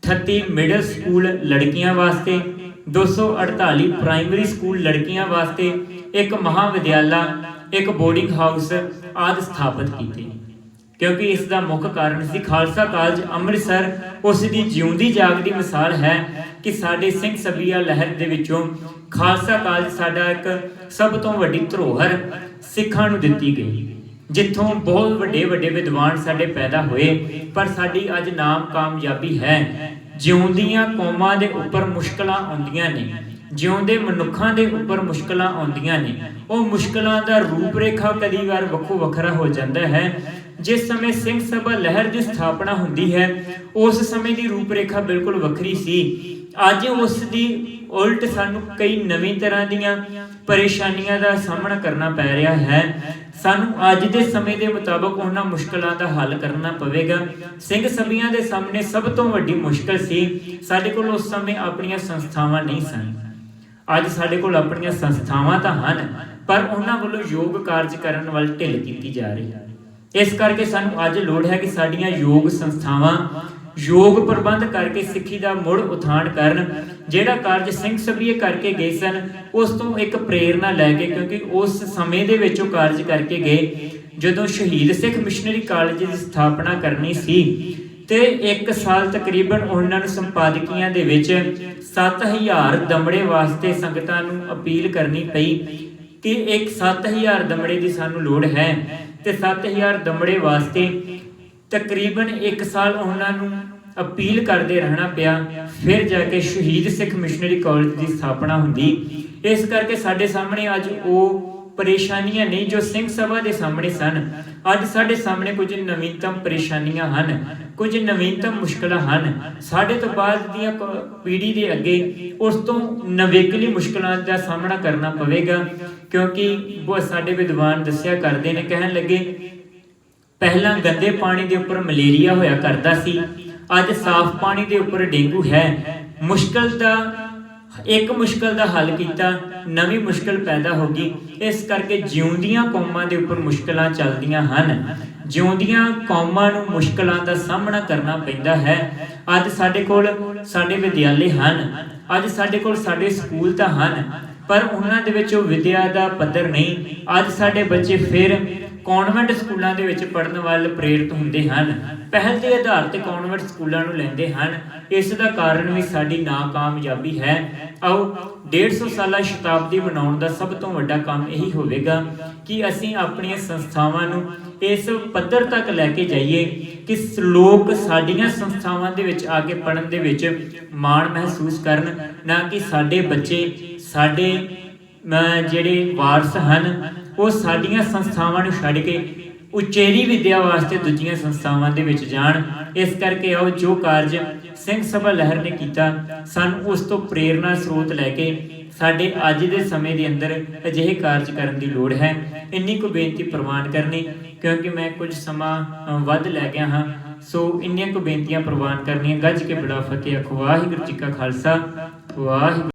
38 middle school ਲੜਕੀਆਂ ਵਾਸਤੇ, 248 ਪ੍ਰਾਇਮਰੀ ਸਕੂਲ ਲੜਕੀਆਂ ਵਾਸਤੇ, ਇੱਕ ਮਹਾਵਿਦਿਆਲਾ, ਇੱਕ ਬੋਰਡਿੰਗ ਹਾਊਸ ਆਦਿ ਸਥਾਪਿਤ ਕੀਤੇ। ਕਿਉਂਕਿ ਇਸ ਦਾ ਮੁੱਖ ਕਾਰਨ ਸੀ ਖਾਲਸਾ ਕਾਲਜ ਅੰਮ੍ਰਿਤਸਰ ਉਸ ਦੀ ਜਿਉਂਦੀ ਜਾਗਦੀ ਮਿਸਾਲ ਹੈ ਕਿ ਸਾਡੇ ਸਿੰਘ ਸਭੀਆ ਲਹਿਰ ਦੇ ਵਿੱਚੋਂ ਖਾਲਸਾ ਕਾਲਜ ਸਾਡਾ ਇੱਕ ਸਭ ਤੋਂ ਵੱਡੀ ਧਰੋਹਰ ਸਿੱਖਾਂ ਨੂੰ ਦਿੱਤੀ ਗਈ, ਜਿੱਥੋਂ ਬਹੁਤ ਵੱਡੇ ਵੱਡੇ ਵਿਦਵਾਨ ਸਾਡੇ ਪੈਦਾ ਹੋਏ। ਪਰ ਸਾਡੀ ਅੱਜ ਨਾਮ ਕਾਮਯਾਬੀ ਹੈ। ਜਿਉਂਦੀਆਂ ਕੌਮਾਂ ਦੇ ਉੱਪਰ ਮੁਸ਼ਕਲਾਂ ਆਉਂਦੀਆਂ ਨੇ, ਜਿਉਂਦੇ ਮਨੁੱਖਾਂ ਦੇ ਉੱਪਰ ਮੁਸ਼ਕਲਾਂ ਆਉਂਦੀਆਂ ਨੇ। ਉਹ ਮੁਸ਼ਕਲਾਂ ਦਾ ਰੂਪ ਰੇਖਾ ਕਦੀ ਵਾਰ ਵੱਖੋ ਵੱਖਰਾ ਹੋ ਜਾਂਦਾ ਹੈ। ਜਿਸ ਸਮੇਂ ਸਿੰਘ ਸਭਾ ਲਹਿਰ ਦੀ ਸਥਾਪਨਾ ਹੁੰਦੀ ਹੈ ਉਸ ਸਮੇਂ ਦੀ ਰੂਪ ਰੇਖਾ ਬਿਲਕੁਲ ਵੱਖਰੀ ਸੀ। ਅੱਜ ਉਸ ਦੀ ਉਲਟ ਸਾਨੂੰ ਕਈ ਨਵੀਂ ਤਰ੍ਹਾਂ ਦੀਆਂ ਪਰੇਸ਼ਾਨੀਆਂ ਦਾ ਸਾਹਮਣਾ ਕਰਨਾ ਪੈ ਰਿਹਾ ਹੈ। ਸਾਨੂੰ ਅੱਜ ਦੇ ਸਮੇਂ ਦੇ ਮੁਤਾਬਕ ਉਹਨਾਂ ਮੁਸ਼ਕਲਾਂ ਦਾ ਹੱਲ ਕਰਨਾ ਪਵੇਗਾ। ਸਿੰਘ ਸਭੀਆਂ ਦੇ ਸਾਹਮਣੇ ਸਭ ਤੋਂ ਵੱਡੀ ਮੁਸ਼ਕਲ ਸੀ ਸਾਡੇ ਕੋਲ ਉਸ ਸਮੇਂ ਆਪਣੀਆਂ ਸੰਸਥਾਵਾਂ ਨਹੀਂ ਸਨ। ਅੱਜ ਸਾਡੇ ਕੋਲ ਆਪਣੀਆਂ ਸੰਸਥਾਵਾਂ ਤਾਂ ਹਨ, ਪਰ ਉਹਨਾਂ ਵੱਲੋਂ ਯੋਗ ਕਾਰਜ ਕਰਨ ਵੱਲ ਢਿੱਲ ਕੀਤੀ ਜਾ ਰਹੀ ਹੈ। ਇਸ ਕਰਕੇ ਸਾਨੂੰ ਅੱਜ ਲੋੜ ਹੈ ਕਿ ਸਾਡੀਆਂ ਯੋਗ ਸੰਸਥਾਵਾਂ ਯੋਗ ਪ੍ਰਬੰਧ ਕਰਕੇ ਸਿੱਖੀ ਦਾ ਮੁੜ ਉਥਾਨ ਕਰਨ। ਜਿਹੜਾ ਕਾਰਜ ਸਿੰਘ ਸਭੀਏ ਕਰਕੇ ਗਏ ਸਨ ਉਸ ਤੋਂ ਇੱਕ ਪ੍ਰੇਰਨਾ ਲੈ ਕੇ, ਕਿਉਂਕਿ ਉਸ ਸਮੇਂ ਦੇ ਵਿੱਚ ਉਹ ਕਾਰਜ ਕਰਕੇ ਗਏ ਜਦੋਂ ਸ਼ਹੀਦ ਸਿੱਖ ਮਿਸ਼ਨਰੀ ਕਾਲਜ ਦੀ ਸਥਾਪਨਾ ਕਰਨੀ ਸੀ ਤੇ 1 ਸਾਲ ਤਕਰੀਬਨ ਉਹਨਾਂ ਨੂੰ ਸੰਪਾਦਕੀਆਂ ਦੇ ਵਿੱਚ 7000 ਦਮੜੇ ਵਾਸਤੇ ਸੰਗਤਾਂ ਨੂੰ ਅਪੀਲ ਕਰਨੀ ਪਈ ਕਿ 7000 ਦਮੜੇ ਦੀ ਸਾਨੂੰ ਲੋੜ ਹੈ ਤੇ 7000 ਦਮੜੇ ਵਾਸਤੇ ਤਕਰੀਬਨ 1 ਸਾਲ ਉਹਨਾਂ ਨੂੰ ਅਪੀਲ ਕਰਦੇ ਰਹਿਣਾ ਪਿਆ। ਫਿਰ ਜਾ ਕੇ ਸ਼ਹੀਦ ਸਿੱਖ ਮਿਸ਼ਨਰੀ ਕਾਲਜ ਦੀ ਸਥਾਪਨਾ ਹੁੰਦੀ। ਇਸ ਕਰਕੇ ਸਾਡੇ ਸਾਹਮਣੇ ਅੱਜ ਉਹ ਪਰੇਸ਼ਾਨੀਆਂ ਨਹੀਂ ਜੋ ਸਿੰਘ ਸਭਾ ਦੇ ਸਾਹਮਣੇ ਸਨ। ਅੱਜ ਸਾਡੇ ਸਾਹਮਣੇ ਕੁਝ ਨਵੀਨਤਮ ਪਰੇਸ਼ਾਨੀਆਂ ਹਨ, ਕੁਝ ਨਵੀਨਤਮ ਮੁਸ਼ਕਲਾਂ ਹਨ। ਸਾਡੇ ਤੋਂ ਬਾਅਦ ਦੀਆਂ ਪੀੜ੍ਹੀ ਦੇ ਅੱਗੇ ਉਸ ਤੋਂ ਨਵੇਕਲੀ ਮੁਸ਼ਕਲਾਂ ਦਾ ਸਾਹਮਣਾ ਕਰਨਾ ਪਵੇਗਾ। ਕਿਉਂਕਿ ਬਹੁਤ ਸਾਡੇ ਵਿਦਵਾਨ ਦੱਸਿਆ ਕਰਦੇ ਨੇ, ਕਹਿਣ ਲੱਗੇ ਪਹਿਲਾਂ ਗੰਦੇ ਪਾਣੀ ਦੇ ਉੱਪਰ ਮਲੇਰੀਆ ਹੋਇਆ ਕਰਦਾ ਸੀ, ਅੱਜ ਸਾਫ਼ ਪਾਣੀ ਦੇ ਉੱਪਰ ਡੇਂਗੂ ਹੈ। ਇੱਕ ਮੁਸ਼ਕਲ ਦਾ ਹੱਲ ਕੀਤਾ, ਨਵੀਂ ਮੁਸ਼ਕਲ ਪੈਦਾ ਹੋ ਗਈ। ਇਸ ਕਰਕੇ ਜਿਉਂਦੀਆਂ ਕੌਮਾਂ ਦੇ ਉੱਪਰ ਮੁਸ਼ਕਲਾਂ ਚੱਲਦੀਆਂ ਹਨ। ਜਿਉਂਦੀਆਂ ਕੌਮਾਂ ਨੂੰ ਮੁਸ਼ਕਲਾਂ ਦਾ ਸਾਹਮਣਾ ਕਰਨਾ ਪੈਂਦਾ ਹੈ। ਅੱਜ ਸਾਡੇ ਕੋਲ ਸਾਡੇ ਵਿਦਿਆਲੇ ਹਨ, ਅੱਜ ਸਾਡੇ ਕੋਲ ਸਾਡੇ ਸਕੂਲ ਤਾਂ ਹਨ, ਪਰ ਉਹਨਾਂ ਦੇ ਵਿੱਚ ਉਹ ਵਿਦਿਆ ਦਾ ਪੱਧਰ ਨਹੀਂ। ਅੱਜ ਸਾਡੇ ਬੱਚੇ ਫਿਰ ਕੌਨਵੈਂਟ ਸਕੂਲਾਂ ਦੇ ਵਿੱਚ ਪੜ੍ਹਨ ਵੱਲ ਪ੍ਰੇਰਿਤ ਹੁੰਦੇ ਹਨ, ਪਹਿਲ ਦੇ ਆਧਾਰ ਤੇ ਕੌਨਵੈਂਟ ਸਕੂਲਾਂ ਨੂੰ ਲੈਂਦੇ ਹਨ। ਇਸ ਦਾ ਕਾਰਨ ਵੀ ਸਾਡੀ ਨਾਕਾਮਯਾਬੀ ਹੈ। ਆਓ 150 ਸਾਲਾ ਸ਼ਤਾਬਦੀ ਮਨਾਉਣ ਦਾ ਸਭ ਤੋਂ ਵੱਡਾ ਕੰਮ ਇਹੀ ਹੋਵੇਗਾ ਕਿ ਅਸੀਂ ਆਪਣੀਆਂ ਸੰਸਥਾਵਾਂ ਨੂੰ ਇਸ ਪੱਧਰ ਤੱਕ ਲੈ ਕੇ ਜਾਈਏ ਕਿ ਲੋਕ ਸਾਡੀਆਂ ਸੰਸਥਾਵਾਂ ਦੇ ਵਿੱਚ ਆ ਕੇ ਪੜ੍ਹਨ ਦੇ ਵਿੱਚ ਮਾਣ ਮਹਿਸੂਸ ਕਰਨ, ਨਾ ਕਿ ਸਾਡੇ ਬੱਚੇ, ਸਾਡੇ ਜਿਹੜੇ ਵਾਰਸ ਹਨ ਉਹ ਸਾਡੀਆਂ ਸੰਸਥਾਵਾਂ ਨੂੰ ਛੱਡ ਕੇ ਉਚੇਰੀ ਵਿੱਦਿਆ ਵਾਸਤੇ ਦੂਜੀਆਂ ਸੰਸਥਾਵਾਂ ਦੇ ਵਿੱਚ ਜਾਣ। ਇਸ ਕਰਕੇ ਆਓ ਜੋ ਕਾਰਜ ਸਿੰਘ ਸਭਾ ਲਹਿਰ ਨੇ ਕੀਤਾ, ਸਾਨੂੰ ਉਸ ਤੋਂ ਪ੍ਰੇਰਨਾ ਸਰੋਤ ਲੈ ਕੇ ਸਾਡੇ ਅੱਜ ਦੇ ਸਮੇਂ ਦੇ ਅੰਦਰ ਅਜਿਹੇ ਕਾਰਜ ਕਰਨ ਦੀ ਲੋੜ ਹੈ। ਇੰਨੀ ਕੁ ਬੇਨਤੀ ਪ੍ਰਵਾਨ ਕਰਨੀ, ਕਿਉਂਕਿ ਮੈਂ ਕੁਝ ਸਮਾਂ ਵੱਧ ਲੈ ਗਿਆ ਹਾਂ। ਸੋ ਇੰਨੀਆਂ ਕੁ ਬੇਨਤੀਆਂ ਪ੍ਰਵਾਨ ਕਰਨੀਆਂ। ਗੱਜ ਕੇ ਬੜਾ ਫਤਿਹ। ਵਾਹਿਗੁਰੂ ਜੀ ਕਾ ਖਾਲਸਾ, ਵਾਹਿਗੁਰੂ।